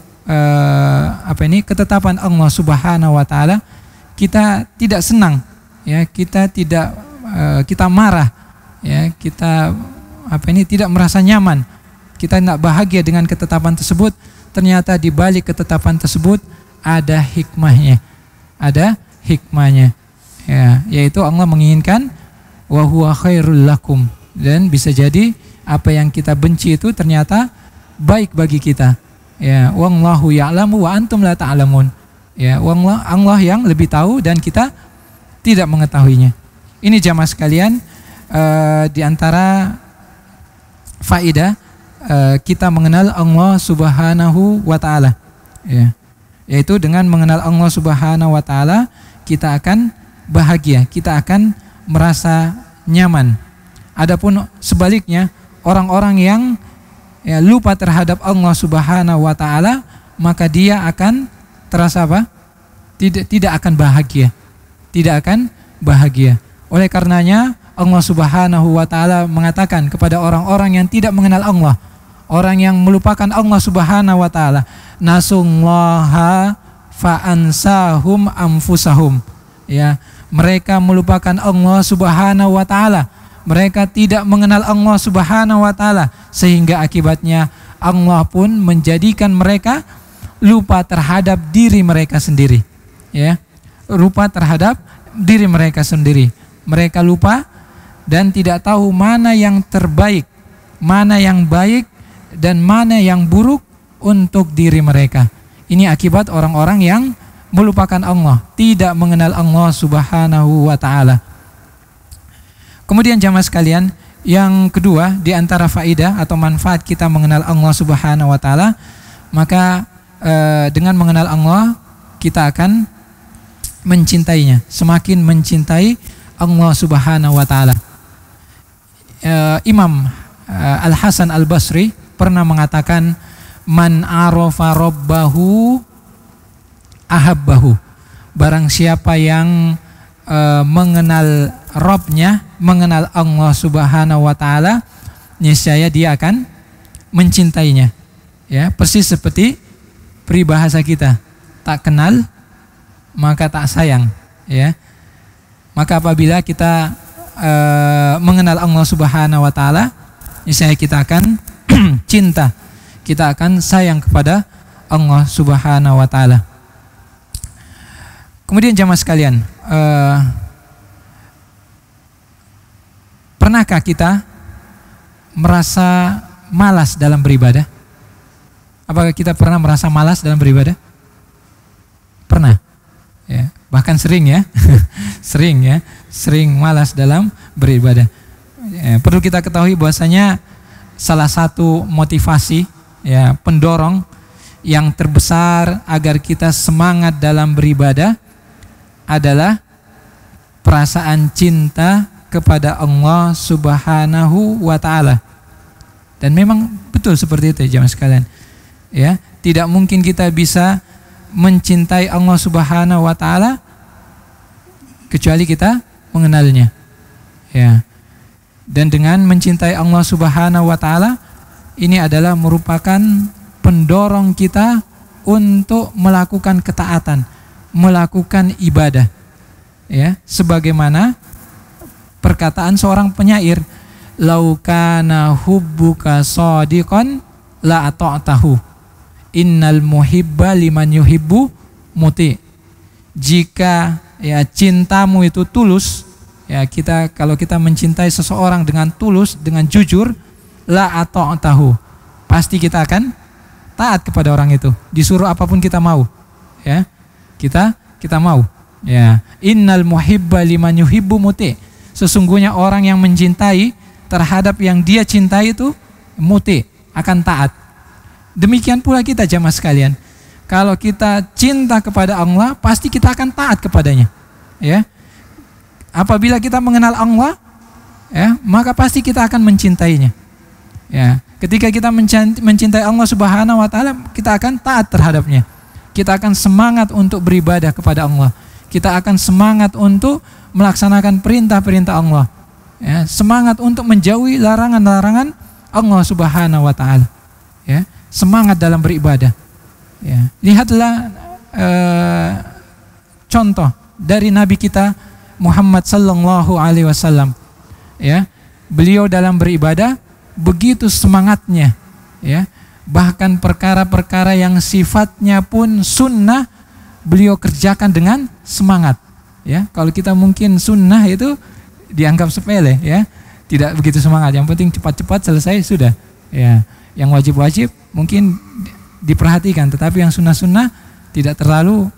Speaker 1: ketetapan Allah Subhanahu wa taala. Kita tidak senang, ya, kita marah, ya, kita tidak merasa nyaman, kita tidak bahagia dengan ketetapan tersebut. Ternyata di balik ketetapan tersebut ada hikmahnya, ya, yaitu Allah menginginkan wa huwa khairul lakum, dan bisa jadi apa yang kita benci itu ternyata baik bagi kita. Ya, wallahu ya'lamu wa antum la ta'lamun. Ya, Allah yang lebih tahu dan kita tidak mengetahuinya. Ini jamaah sekalian, di antara faedah kita mengenal Allah Subhanahu wa taala. Ya. Yaitu dengan mengenal Allah Subhanahu wa taala kita akan bahagia, kita akan merasa nyaman. Adapun sebaliknya, orang-orang yang lupa terhadap Allah Subhanahu wa taala, maka dia akan terasa tidak akan bahagia. Oleh karenanya Allah Subhanahu wa taala mengatakan kepada orang-orang yang tidak mengenal Allah, orang yang melupakan Allah Subhanahu wa taala, nasullaha fa'ansahum anfusahum. Ya, mereka melupakan Allah Subhanahu wa taala. Mereka tidak mengenal Allah Subhanahu wa taala, sehingga akibatnya Allah pun menjadikan mereka lupa terhadap diri mereka sendiri. Ya, lupa terhadap diri mereka sendiri. Mereka lupa dan tidak tahu mana yang terbaik, mana yang baik dan mana yang buruk untuk diri mereka. Ini akibat orang-orang yang melupakan Allah, tidak mengenal Allah Subhanahu wa taala. Kemudian jamaah sekalian, yang kedua di antara faedah atau manfaat kita mengenal Allah Subhanahu wa taala, maka dengan mengenal Allah kita akan mencintainya, semakin mencintai Allah Subhanahu wa taala. Imam Al-Hasan Al-Basri pernah mengatakan, man arafa rabbahu ahabbahu. Barang siapa yang mengenal Rabbnya, mengenal Allah Subhanahu wa taala, niscaya dia akan mencintainya. Ya, persis seperti peribahasa kita, tak kenal maka tak sayang. Ya, maka apabila kita mengenal Allah Subhanahu wa taala, niscaya kita akan cinta, kita akan sayang kepada Allah Subhanahu wa taala. Kemudian jamaah sekalian, pernahkah kita merasa malas dalam beribadah? Apakah kita pernah merasa malas dalam beribadah? Pernah. Ya, bahkan sering ya. Sering malas dalam beribadah. Ya, perlu kita ketahui bahwasanya salah satu motivasi, ya, pendorong yang terbesar agar kita semangat dalam beribadah adalah perasaan cinta kepada Allah Subhanahu wa taala. Dan memang betul seperti itu jemaah sekalian. Ya, tidak mungkin kita bisa mencintai Allah Subhanahu wa taala kecuali kita mengenalnya. Ya. Dan dengan mencintai Allah Subhanahu wa taala, ini adalah merupakan pendorong kita untuk melakukan ketaatan, melakukan ibadah. Ya, sebagaimana perkataan seorang penyair, "Lau kana hubbuka shadiqan la ata'tahu. Innal muhibba liman yuhibbu muti." Jika ya cintamu itu tulus, ya kalau kita mencintai seseorang dengan tulus, dengan jujur, la ata'tahu, pasti kita akan taat kepada orang itu. Disuruh apapun kita mau, ya kita mau. Ya, innal muhibba liman yuhibbu muti. Sesungguhnya orang yang mencintai terhadap yang dia cintai itu muti, akan taat. Demikian pula kita jamaah sekalian. Kalau kita cinta kepada Allah, pasti kita akan taat kepadanya. Ya. Apabila kita mengenal Allah, ya, maka pasti kita akan mencintainya. Ya, ketika kita mencintai Allah Subhanahu wa taala, kita akan taat terhadapnya. Kita akan semangat untuk beribadah kepada Allah. Kita akan semangat untuk melaksanakan perintah-perintah Allah. Ya, semangat untuk menjauhi larangan-larangan Allah Subhanahu wa taala. Ya, semangat dalam beribadah. Ya, lihatlah contoh dari Nabi kita Muhammad sallallahu alaihi wasallam. Ya, beliau dalam beribadah begitu semangatnya, ya. Bahkan perkara-perkara yang sifatnya pun sunnah beliau kerjakan dengan semangat, ya. Kalau kita mungkin sunnah itu dianggap sepele, ya, tidak begitu semangat. Yang penting cepat-cepat selesai sudah, ya. Yang wajib-wajib mungkin diperhatikan, tetapi yang sunnah-sunnah tidak terlalu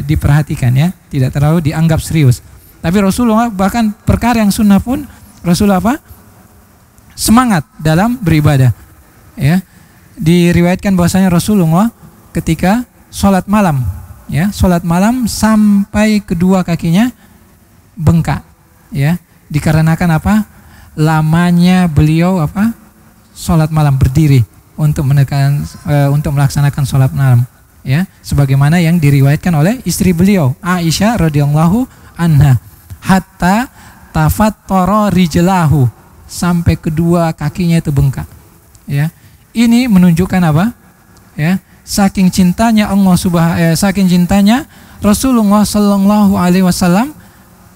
Speaker 1: diperhatikan, ya, tidak terlalu dianggap serius. Tapi Rasulullah bahkan perkara yang sunnah pun Rasulullah semangat dalam beribadah, ya. Diriwayatkan bahwasanya Rasulullah ketika sholat malam, ya, sholat malam sampai kedua kakinya bengkak, ya, dikarenakan apa? Lamanya beliau sholat malam berdiri untuk melaksanakan sholat malam, ya, sebagaimana yang diriwayatkan oleh istri beliau Aisyah radhiyallahu anha, hatta tafattara rijlahu, sampai kedua kakinya itu bengkak, ya. Ini menunjukkan apa? Ya, saking cintanya saking cintanya Rasulullah sallallahu alaihi wasallam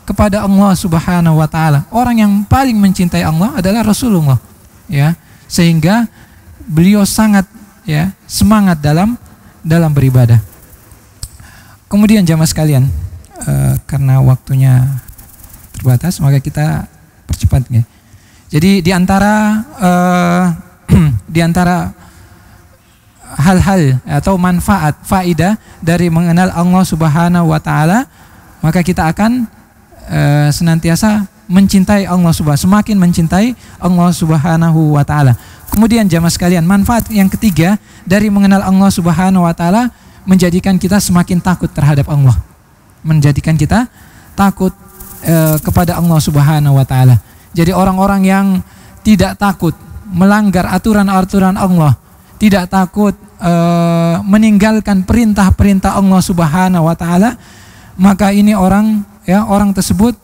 Speaker 1: kepada Allah Subhanahu wa taala. Orang yang paling mencintai Allah adalah Rasulullah, ya. Sehingga beliau sangat, ya, semangat dalam beribadah. Kemudian jamaah sekalian, karena waktunya terbatas, maka kita percepat, ya. Jadi di antara hal-hal atau manfaat, faidah dari mengenal Allah Subhanahu wa taala, maka kita akan senantiasa mencintai Allah semakin mencintai Allah Subhanahu wa taala. Kemudian jamaah sekalian, manfaat yang ketiga dari mengenal Allah Subhanahu wa taala, menjadikan kita semakin takut terhadap Allah. Menjadikan kita takut kepada Allah Subhanahu wa taala. Jadi orang-orang yang tidak takut melanggar aturan-aturan Allah, tidak takut meninggalkan perintah-perintah Allah Subhanahu wa taala, maka ini orang tersebut,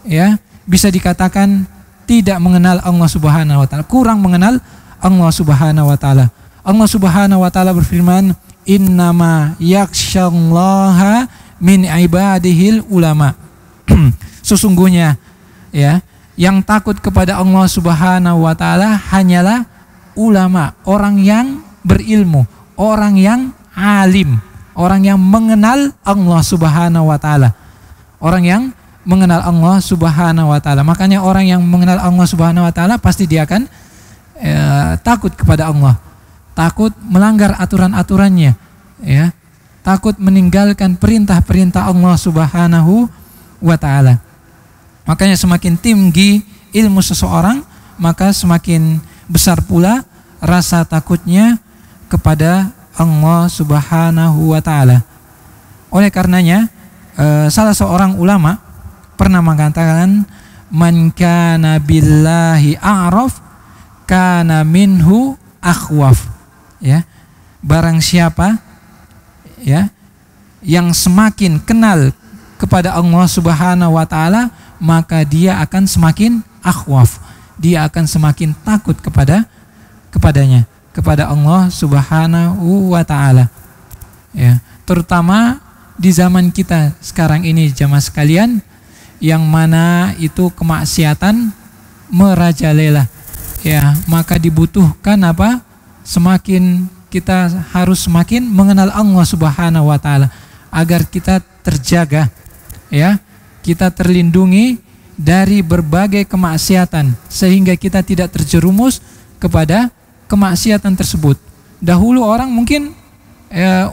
Speaker 1: ya, bisa dikatakan tidak mengenal Allah Subhanahu wa taala, kurang mengenal Allah Subhanahu wa taala. Allah Subhanahu wa taala berfirman, "Innama yakhsyallaha min ibadihil ulama." Sesungguhnya, ya, yang takut kepada Allah Subhanahu wa taala hanyalah ulama, orang yang berilmu, orang yang alim, orang yang mengenal Allah Subhanahu wa taala. Orang yang mengenal Allah Subhanahu wa taala. Makanya orang yang mengenal Allah Subhanahu wa taala pasti dia akan takut kepada Allah, takut melanggar aturan-aturannya, ya, takut meninggalkan perintah-perintah Allah Subhanahu wa taala. Makanya semakin tinggi ilmu seseorang, maka semakin besar pula rasa takutnya kepada Allah Subhanahu wa taala. Oleh karenanya, salah seorang ulama pernah mengatakan, "Man kana billahi a'raf kana minhu akhwaf." Ya. Barang siapa, ya, yang semakin kenal kepada Allah Subhanahu wa taala, maka dia akan semakin akhwaf, dia akan semakin takut kepadanya, kepada Allah Subhanahu wa taala. Ya, terutama di zaman kita sekarang ini jamaah sekalian, yang mana itu kemaksiatan merajalela, ya, maka dibutuhkan apa? Semakin kita harus semakin mengenal Allah Subhanahu wa taala agar kita terjaga, ya, kita terlindungi dari berbagai kemaksiatan sehingga kita tidak terjerumus kepada kemaksiatan tersebut. Dahulu orang mungkin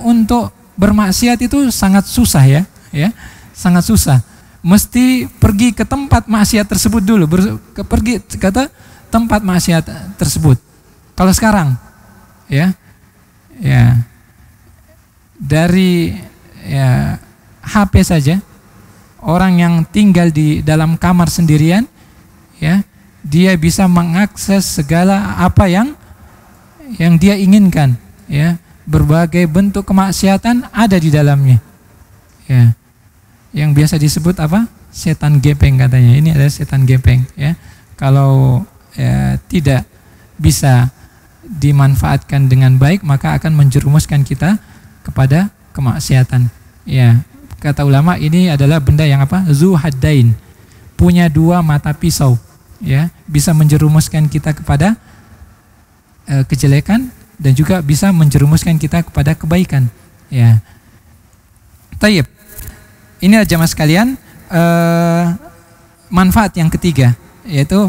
Speaker 1: untuk bermaksiat itu sangat susah, ya, sangat susah. Mesti pergi ke tempat maksiat tersebut dulu, pergi ke tempat maksiat tersebut. Kalau sekarang, ya, dari HP saja, orang yang tinggal di dalam kamar sendirian, ya, dia bisa mengakses segala apa yang dia inginkan, ya, berbagai bentuk kemaksiatan ada di dalamnya, ya, yang biasa disebut apa? Setan gepeng katanya. Ini adalah setan gepeng, ya. Kalau tidak bisa dimanfaatkan dengan baik, maka akan menjerumuskan kita kepada kemaksiatan. Ya, kata ulama ini adalah benda yang apa? Zu haddain, punya dua mata pisau, ya, bisa menjerumuskan kita kepada kejelekan dan juga bisa menjerumuskan kita kepada kebaikan, ya. Tayyib. Ini jamaah sekalian, manfaat yang ketiga, yaitu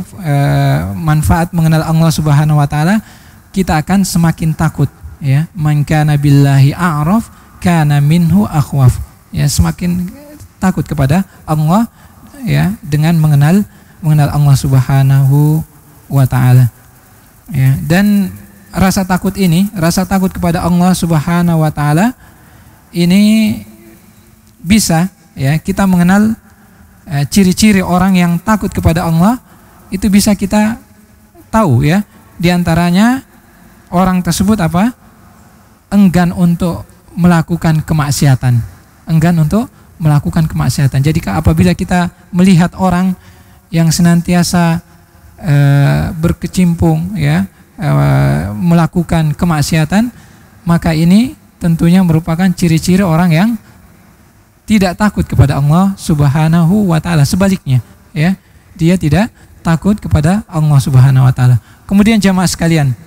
Speaker 1: manfaat mengenal Allah Subhanahu wa taala, kita akan semakin takut, ya. Man kana billahi a'raf kana minhu akhwaf. Ya, semakin takut kepada Allah, ya, dengan mengenal Allah Subhanahu wa taala. Ya, dan rasa takut ini, rasa takut kepada Allah Subhanahu wa taala ini bisa, ya, kita mengenal ciri-ciri orang yang takut kepada Allah itu bisa kita tahu, ya. Di antaranya orang tersebut apa? Enggan untuk melakukan kemaksiatan. Enggan untuk melakukan kemaksiatan. Jadi apabila kita melihat orang yang senantiasa berkecimpung, ya, melakukan kemaksiatan, maka ini tentunya merupakan ciri-ciri orang yang tidak takut kepada Allah Subhanahu wa taala. Sebaliknya, ya, dia tidak takut kepada Allah Subhanahu wa taala. Kemudian jamaah sekalian,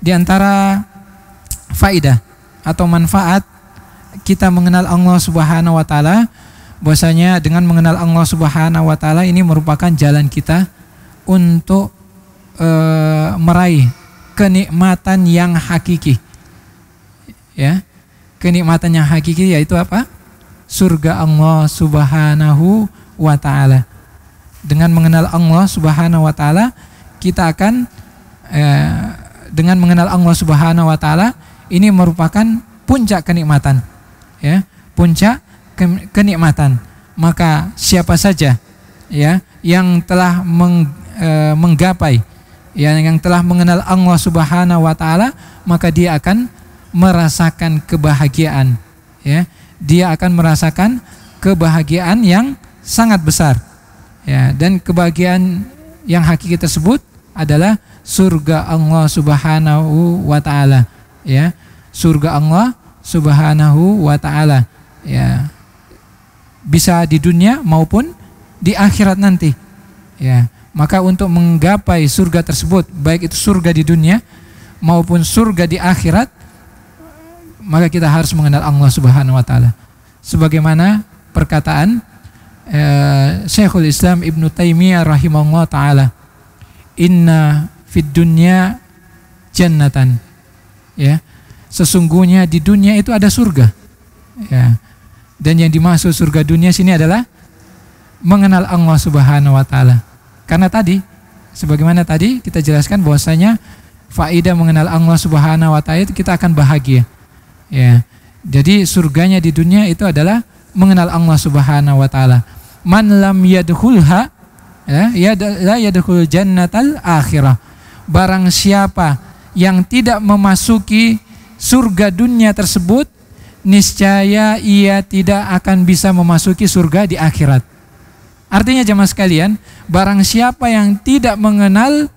Speaker 1: di antara faidah atau manfaat kita mengenal Allah Subhanahu wa taala, bahwasanya dengan mengenal Allah Subhanahu wa taala ini merupakan jalan kita untuk meraih kenikmatan yang hakiki. Ya. Kenikmatan yang hakiki yaitu apa? Surga Allah Subhanahu wa taala. Dengan mengenal Allah Subhanahu wa taala, kita akan dengan mengenal Allah Subhanahu wa taala ini merupakan puncak kenikmatan, ya, puncak kenikmatan. Maka siapa saja, ya, yang telah menggapai, ya, yang telah mengenal Allah Subhanahu wa taala, maka dia akan merasakan kebahagiaan, ya. Dia akan merasakan kebahagiaan yang sangat besar, ya, dan kebahagiaan yang hakiki tersebut adalah surga Allah Subhanahu wa taala, ya. Surga Allah Subhanahu wa taala, ya, bisa di dunia maupun di akhirat nanti, ya. Maka untuk menggapai surga tersebut, baik itu surga di dunia maupun surga di akhirat, maka kita harus mengenal Allah Subhanahu wa taala. Sebagaimana perkataan Syekhul Islam Ibnu Taimiyah rahimahullah taala, inna fid dunya jannatan, ya, sesungguhnya di dunia itu ada surga, ya. Dan yang dimaksud surga dunia sini adalah mengenal Allah Subhanahu wa taala. Karena tadi, sebagaimana tadi kita jelaskan bahwasanya faedah mengenal Allah Subhanahu wa taala itu kita akan bahagia, ya. Jadi surganya di dunia itu adalah mengenal Allah Subhanahu wa taala. Man lam yadkhulha, ya, la yadkhul jannatal akhirah. Barang siapa yang tidak memasuki surga dunia tersebut, niscaya ia tidak akan bisa memasuki surga di akhirat. Artinya jemaah sekalian, barang siapa yang tidak mengenal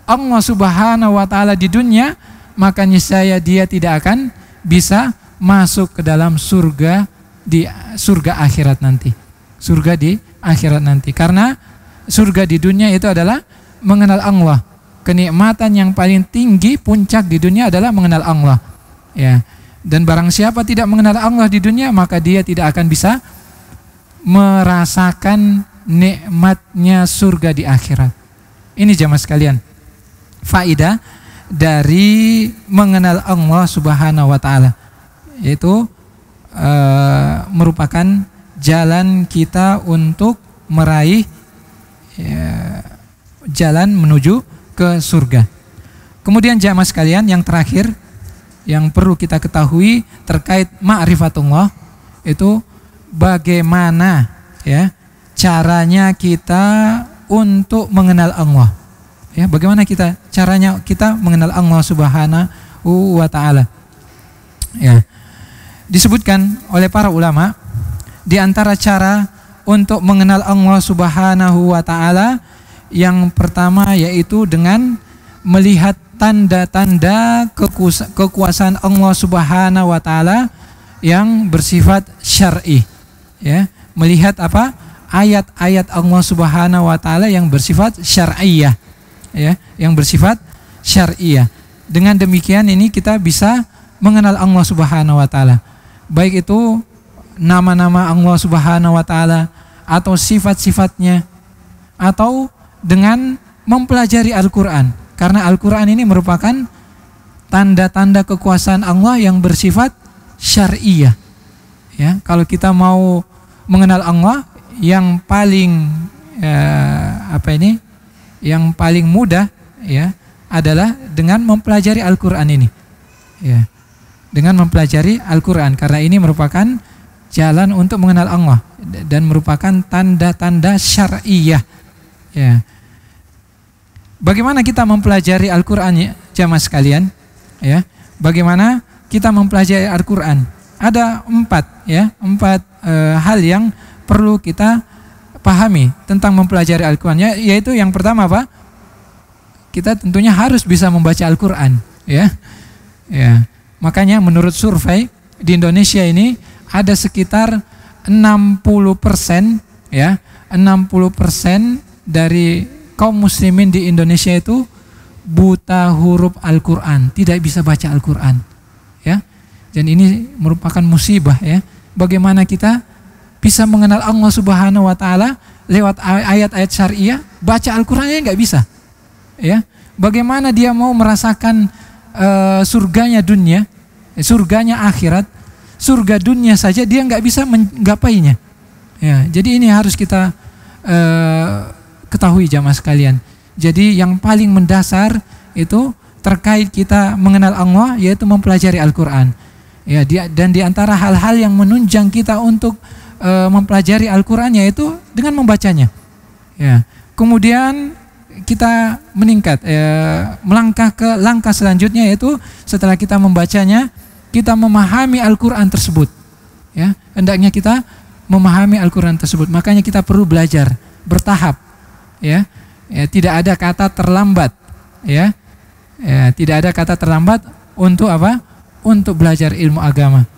Speaker 1: Allah Subhanahu wa taala di dunia, maka niscaya dia tidak akan bisa masuk ke dalam surga di surga akhirat nanti. Surga di akhirat nanti. Karena surga di dunia itu adalah mengenal Allah. Kenikmatan yang paling tinggi, puncak di dunia adalah mengenal Allah. Ya. Dan barang siapa tidak mengenal Allah di dunia, maka dia tidak akan bisa merasakan nikmatnya surga di akhirat. Ini jamaah sekalian, faedah dari mengenal Allah Subhanahu wa taala, yaitu merupakan jalan kita untuk meraih jalan menuju ke surga. Kemudian jamaah sekalian, yang terakhir yang perlu kita ketahui terkait ma'rifatullah, itu bagaimana ya caranya kita untuk mengenal Allah. Ya, bagaimana caranya kita mengenal Allah Subhanahu wa taala. Ya. Disebutkan oleh para ulama, di antara cara untuk mengenal Allah Subhanahu wa taala yang pertama yaitu dengan melihat tanda-tanda kekuasaan Allah Subhanahu wa taala yang bersifat syar'i. Ya, melihat apa? Ayat-ayat Allah Subhanahu wa taala yang bersifat syar'iyah. Ya, yang bersifat syar'iyah. Dengan demikian ini kita bisa mengenal Allah Subhanahu wa taala. Baik itu nama-nama Allah Subhanahu wa taala atau sifat-sifatnya, atau dengan mempelajari Al-Qur'an. Karena Al-Quran ini merupakan tanda-tanda kekuasaan Allah yang bersifat syar'iyah. Ya, kalau kita mau mengenal Allah, yang paling yang paling mudah ya adalah dengan mempelajari Al-Quran ini. Ya, dengan mempelajari Al-Quran, karena ini merupakan jalan untuk mengenal Allah dan merupakan tanda-tanda syar'iyah. Ya. Bagaimana kita mempelajari Al-Quran ya, jamaah sekalian? Ya, bagaimana kita mempelajari Al-Quran? Ada empat hal yang perlu kita pahami tentang mempelajari Al-Quran. Yaitu yang pertama apa? Kita tentunya harus bisa membaca Al-Quran. Ya, makanya menurut survei di Indonesia ini ada sekitar 60% ya, 60% dari kaum muslimin di Indonesia itu buta huruf Al-Quran, tidak bisa baca Al-Quran. Ya, dan ini merupakan musibah ya. Bagaimana kita bisa mengenal Allah Subhanahu wa taala lewat ayat-ayat syariah, baca Al-Qur'annya nggak bisa. Ya, bagaimana dia mau merasakan surganya dunia, surganya akhirat, surga dunia saja dia nggak bisa menggapainya. Ya, jadi ini harus kita ketahui jamaah sekalian. Jadi yang paling mendasar itu terkait kita mengenal Allah yaitu mempelajari Al-Quran. Ya, dan di antara hal-hal yang menunjang kita untuk mempelajari Al-Quran yaitu dengan membacanya. Ya, kemudian kita meningkat, melangkah ke langkah selanjutnya yaitu setelah kita membacanya, kita memahami Al-Quran tersebut. Ya, hendaknya kita memahami Al-Quran tersebut. Makanya kita perlu belajar bertahap. Ya, tidak ada kata terlambat. Ya, tidak ada kata terlambat untuk apa? Untuk belajar ilmu agama.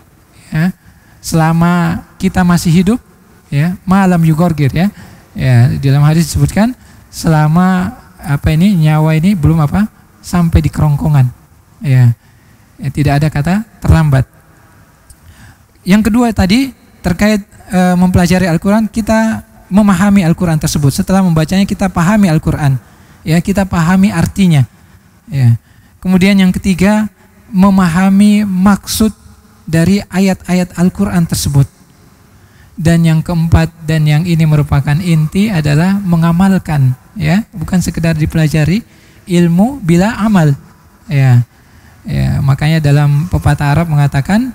Speaker 1: Ya, selama kita masih hidup, ya, malam yugorgir ya. Ya, di dalam hadis disebutkan selama nyawa ini belum sampai di kerongkongan. Ya, tidak ada kata terlambat. Yang kedua tadi terkait mempelajari Al-Quran, kita memahami Al-Quran tersebut. Setelah membacanya kita pahami Al-Quran, ya, kita pahami artinya. Ya. Kemudian yang ketiga, memahami maksud dari ayat-ayat Al-Quran tersebut. Dan yang keempat, dan yang ini merupakan inti, adalah mengamalkan, ya, bukan sekedar dipelajari ilmu bila amal. Ya, makanya dalam pepatah Arab mengatakan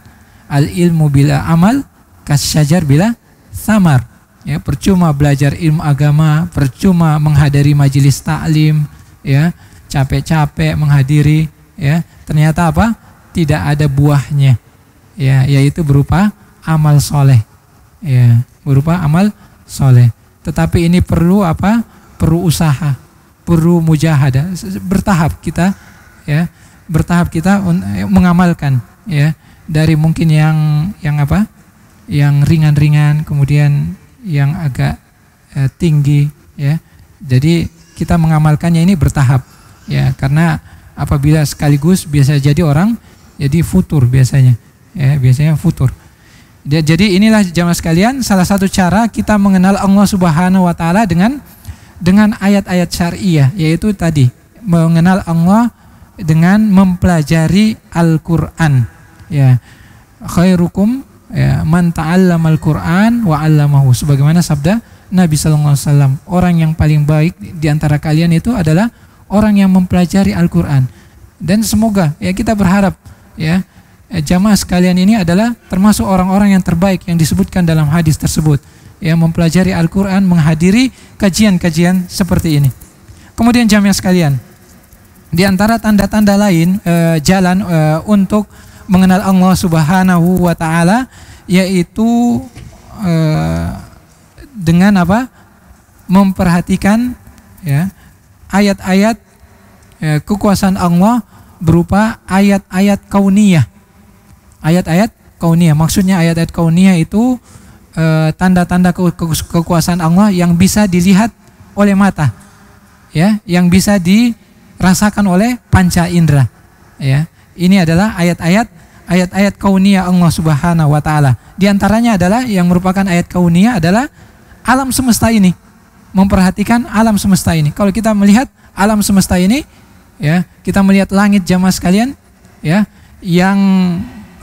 Speaker 1: al ilmu bila amal kasyajar bila samar. Ya, percuma belajar ilmu agama, percuma menghadiri majelis taklim, ya, capek-capek menghadiri, ya, ternyata apa? Tidak ada buahnya, ya, yaitu berupa amal soleh, ya, berupa amal soleh. Tetapi ini perlu apa? Perlu usaha, perlu mujahadah, bertahap kita, ya, bertahap kita mengamalkan, ya, dari mungkin yang ringan-ringan, kemudian yang agak tinggi, ya. Jadi kita mengamalkannya ini bertahap, ya, karena apabila sekaligus biasa jadi orang jadi futur biasanya, ya, biasanya futur. Jadi inilah jamaah sekalian salah satu cara kita mengenal Allah Subhanahu wa taala dengan ayat-ayat syariah, yaitu tadi mengenal Allah dengan mempelajari Al-Qur'an, ya. Khairukum, ya, man ta'allamal Qur'an wa 'allamahu, sebagaimana sabda Nabi sallallahu alaihi wasallam, orang yang paling baik di antara kalian itu adalah orang yang mempelajari Al-Qur'an. Dan semoga, ya, kita berharap, ya, jamaah sekalian ini adalah termasuk orang-orang yang terbaik yang disebutkan dalam hadis tersebut, ya, mempelajari Al-Qur'an, menghadiri kajian-kajian seperti ini. Kemudian jamaah sekalian, di antara tanda-tanda lain jalan untuk mengenal Allah Subhanahu wa taala, yaitu dengan apa? Memperhatikan, ya, ayat-ayat kekuasaan Allah berupa ayat-ayat kauniyah. Ayat-ayat kauniyah, maksudnya ayat-ayat kauniyah itu tanda-tanda kekuasaan Allah yang bisa dilihat oleh mata, ya, yang bisa dirasakan oleh panca indera, ya. Ini adalah ayat-ayat kauniyah Allah Subhanahu wa taala. Di antaranya adalah yang merupakan ayat kauniyah adalah alam semesta ini. Memperhatikan alam semesta ini. Kalau kita melihat alam semesta ini, ya, kita melihat langit jamaah sekalian, ya, yang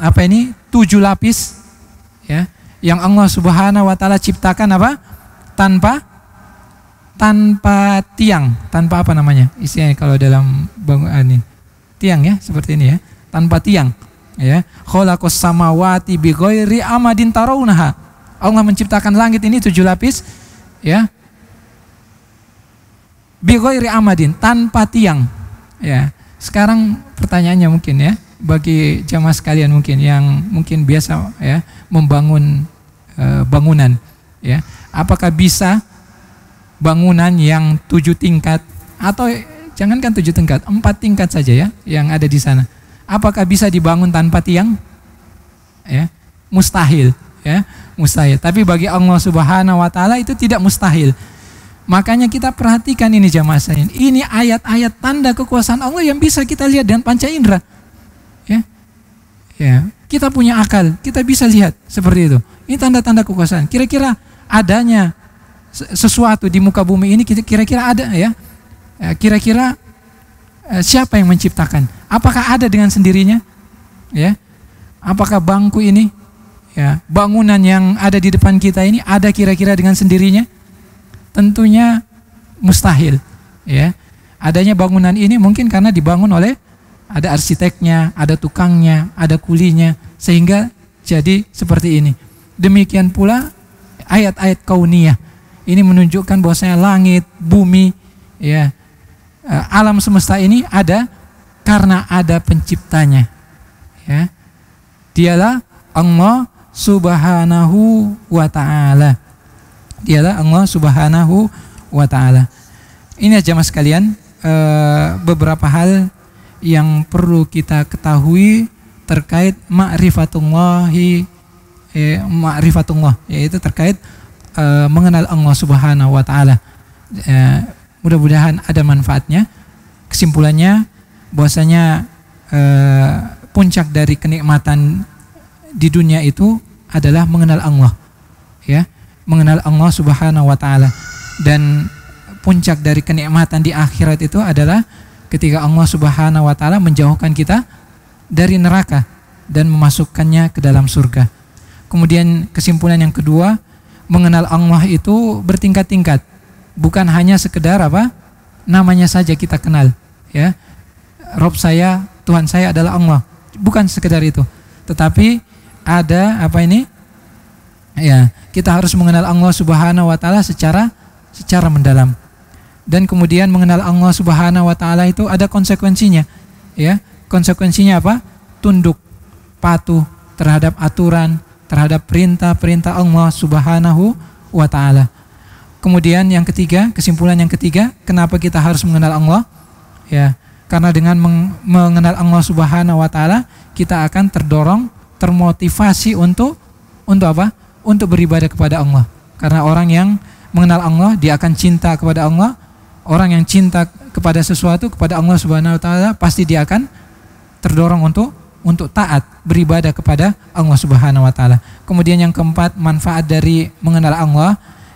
Speaker 1: 7 lapis, ya, yang Allah Subhanahu wa taala ciptakan apa? Tanpa tiang, tanpa apa namanya? Istilahnya kalau dalam bangunan ini. Tiang, ya, seperti ini, ya. Tanpa tiang, ya. Khalaqas samawati bighairi amadin tarawunaha. Allah menciptakan langit ini 7 lapis, ya. Bighairi amadin, tanpa tiang, ya. Sekarang pertanyaannya mungkin, ya, bagi jamaah sekalian mungkin yang mungkin biasa, ya, membangun bangunan, ya. Apakah bisa bangunan yang 7 tingkat atau jangankan 7 tingkat, 4 tingkat saja, ya, yang ada di sana, apakah bisa dibangun tanpa tiang? Ya, mustahil, ya, mustahil. Tapi bagi Allah Subhanahu wa taala itu tidak mustahil. Makanya kita perhatikan ini jamaah sekalian. Ini ayat-ayat tanda kekuasaan Allah yang bisa kita lihat dengan panca indera. Ya. Ya, kita punya akal, kita bisa lihat seperti itu. Ini tanda-tanda kekuasaan. Kira-kira adanya sesuatu di muka bumi ini kira-kira ada, ya. Kira-kira siapa yang menciptakan? Apakah ada dengan sendirinya? Ya. Apakah bangku ini, ya, bangunan yang ada di depan kita ini ada kira-kira dengan sendirinya? Tentunya mustahil, ya. Adanya bangunan ini mungkin karena dibangun oleh ada arsiteknya, ada tukangnya, ada kulinya, sehingga jadi seperti ini. Demikian pula ayat-ayat kauniyah. Ini menunjukkan bahwasanya langit, bumi, ya, alam semesta ini ada karena ada penciptanya, ya. Dialah Allah Subhanahu wa taala. Dialah Allah Subhanahu wa taala. Ini aja mas sekalian, beberapa hal yang perlu kita ketahui terkait ma'rifatullah, yaitu terkait mengenal Allah Subhanahu wa taala. Mudah-mudahan ada manfaatnya. Kesimpulannya bahwasanya puncak dari kenikmatan di dunia itu adalah mengenal Allah, ya, mengenal Allah Subhanahu wa taala. Dan puncak dari kenikmatan di akhirat itu adalah ketika Allah Subhanahu wa taala menjauhkan kita dari neraka dan memasukkannya ke dalam surga. Kemudian kesimpulan yang kedua, mengenal Allah itu bertingkat-tingkat. Bukan hanya sekedar apa? Namanya saja kita kenal, ya. Rob saya, Tuhan saya adalah Allah. Bukan sekedar itu. Tetapi ada apa ini? Ya, kita harus mengenal Allah Subhanahu wa taala secara mendalam. Dan kemudian mengenal Allah Subhanahu wa taala itu ada konsekuensinya, ya. Konsekuensinya apa? Tunduk, patuh terhadap aturan, terhadap perintah-perintah Allah Subhanahu wa taala. Kemudian yang ketiga, kesimpulan yang ketiga, kenapa kita harus mengenal Allah? Ya, karena dengan mengenal Allah Subhanahu wa taala, kita akan termotivasi untuk apa? Untuk beribadah kepada Allah. Karena orang yang mengenal Allah, dia akan cinta kepada Allah. Orang yang cinta kepada sesuatu, kepada Allah Subhanahu wa taala, pasti dia akan terdorong untuk taat, beribadah kepada Allah Subhanahu wa taala. Kemudian yang keempat, manfaat dari mengenal Allah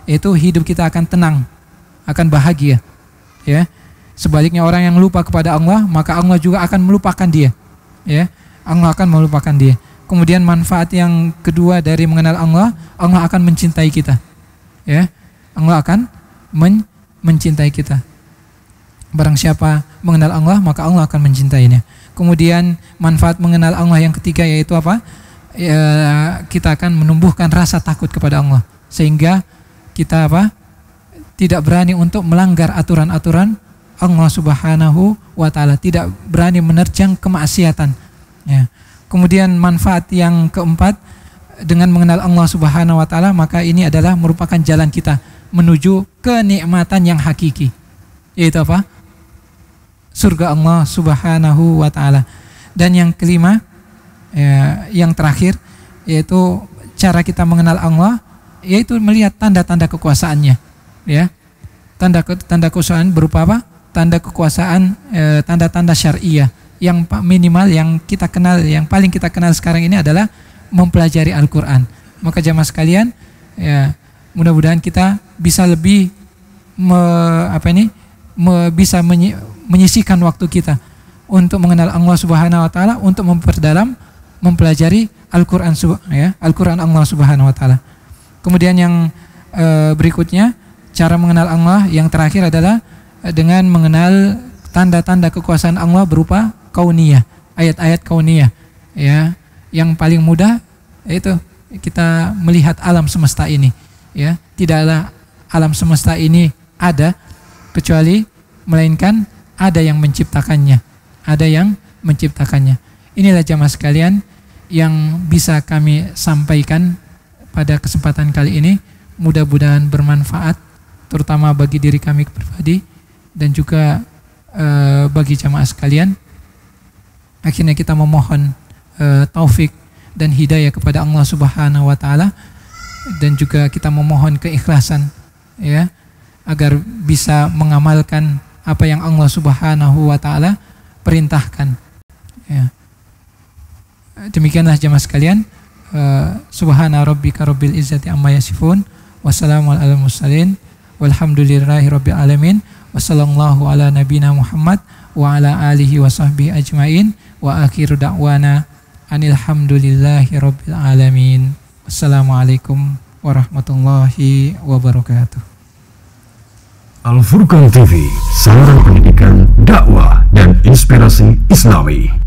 Speaker 1: yaitu hidup kita akan tenang, akan bahagia. Ya. Sebaliknya orang yang lupa kepada Allah, maka Allah juga akan melupakan dia. Ya. Allah akan melupakan dia. Kemudian manfaat yang kedua dari mengenal Allah, Allah akan mencintai kita. Ya. Allah akan mencintai kita. Barang siapa mengenal Allah, maka Allah akan mencintainya. Kemudian manfaat mengenal Allah yang ketiga yaitu apa? Ya, kita akan menumbuhkan rasa takut kepada Allah, sehingga kita apa? Tidak berani untuk melanggar aturan-aturan Allah Subhanahu wa taala, tidak berani menerjang kemaksiatan. Ya. Kemudian manfaat yang keempat, dengan mengenal Allah Subhanahu wa taala, maka ini adalah merupakan jalan kita menuju kenikmatan yang hakiki, yaitu apa? Surga Allah Subhanahu wa taala. Dan yang kelima, yang terakhir, yaitu cara kita mengenal Allah, yaitu melihat tanda-tanda kekuasaannya. Ya, tanda kekuasaan berupa apa? Tanda kekuasaan, tanda-tanda syariah. Yang minimal yang kita kenal, yang paling kita kenal sekarang ini adalah mempelajari Al-Quran. Maka jamaah sekalian, ya, mudah-mudahan kita bisa lebih bisa menyisihkan waktu kita untuk mengenal Allah Subhanahu wa taala, untuk memperdalam, mempelajari Al-Quran, ya, Al-Quran Allah Subhanahu wa taala. Kemudian yang berikutnya, cara mengenal Allah yang terakhir adalah dengan mengenal tanda-tanda kekuasaan Allah berupa kauniyah, ayat-ayat kauniyah. Ya, yang paling mudah yaitu kita melihat alam semesta ini. Ya, tidaklah alam semesta ini ada kecuali melainkan ada yang menciptakannya, ada yang menciptakannya. Inilah jamaah sekalian yang bisa kami sampaikan pada kesempatan kali ini. Mudah-mudahan bermanfaat, terutama bagi diri kami pribadi dan juga bagi jamaah sekalian. Akhirnya kita memohon taufik dan hidayah kepada Allah Subhanahu wa taala, dan juga kita memohon keikhlasan, ya, agar bisa mengamalkan apa yang Allah Subhanahu wa taala perintahkan. Ya. Demikianlah jemaah sekalian. Subhana rabbika rabbil izzati amma yasifun, wassalamu alal mursalin, walhamdulillahi rabbil alamin, wassallallahu ala nabina Muhammad wa ala alihi wa sahbihi ajmain, wa akhiru da'wana anilhamdulillahi rabbil alamin. Wassalamualaikum warahmatullahi wabarakatuh.
Speaker 2: Al Furqan TV, saluran pendidikan, dakwah dan inspirasi Islami.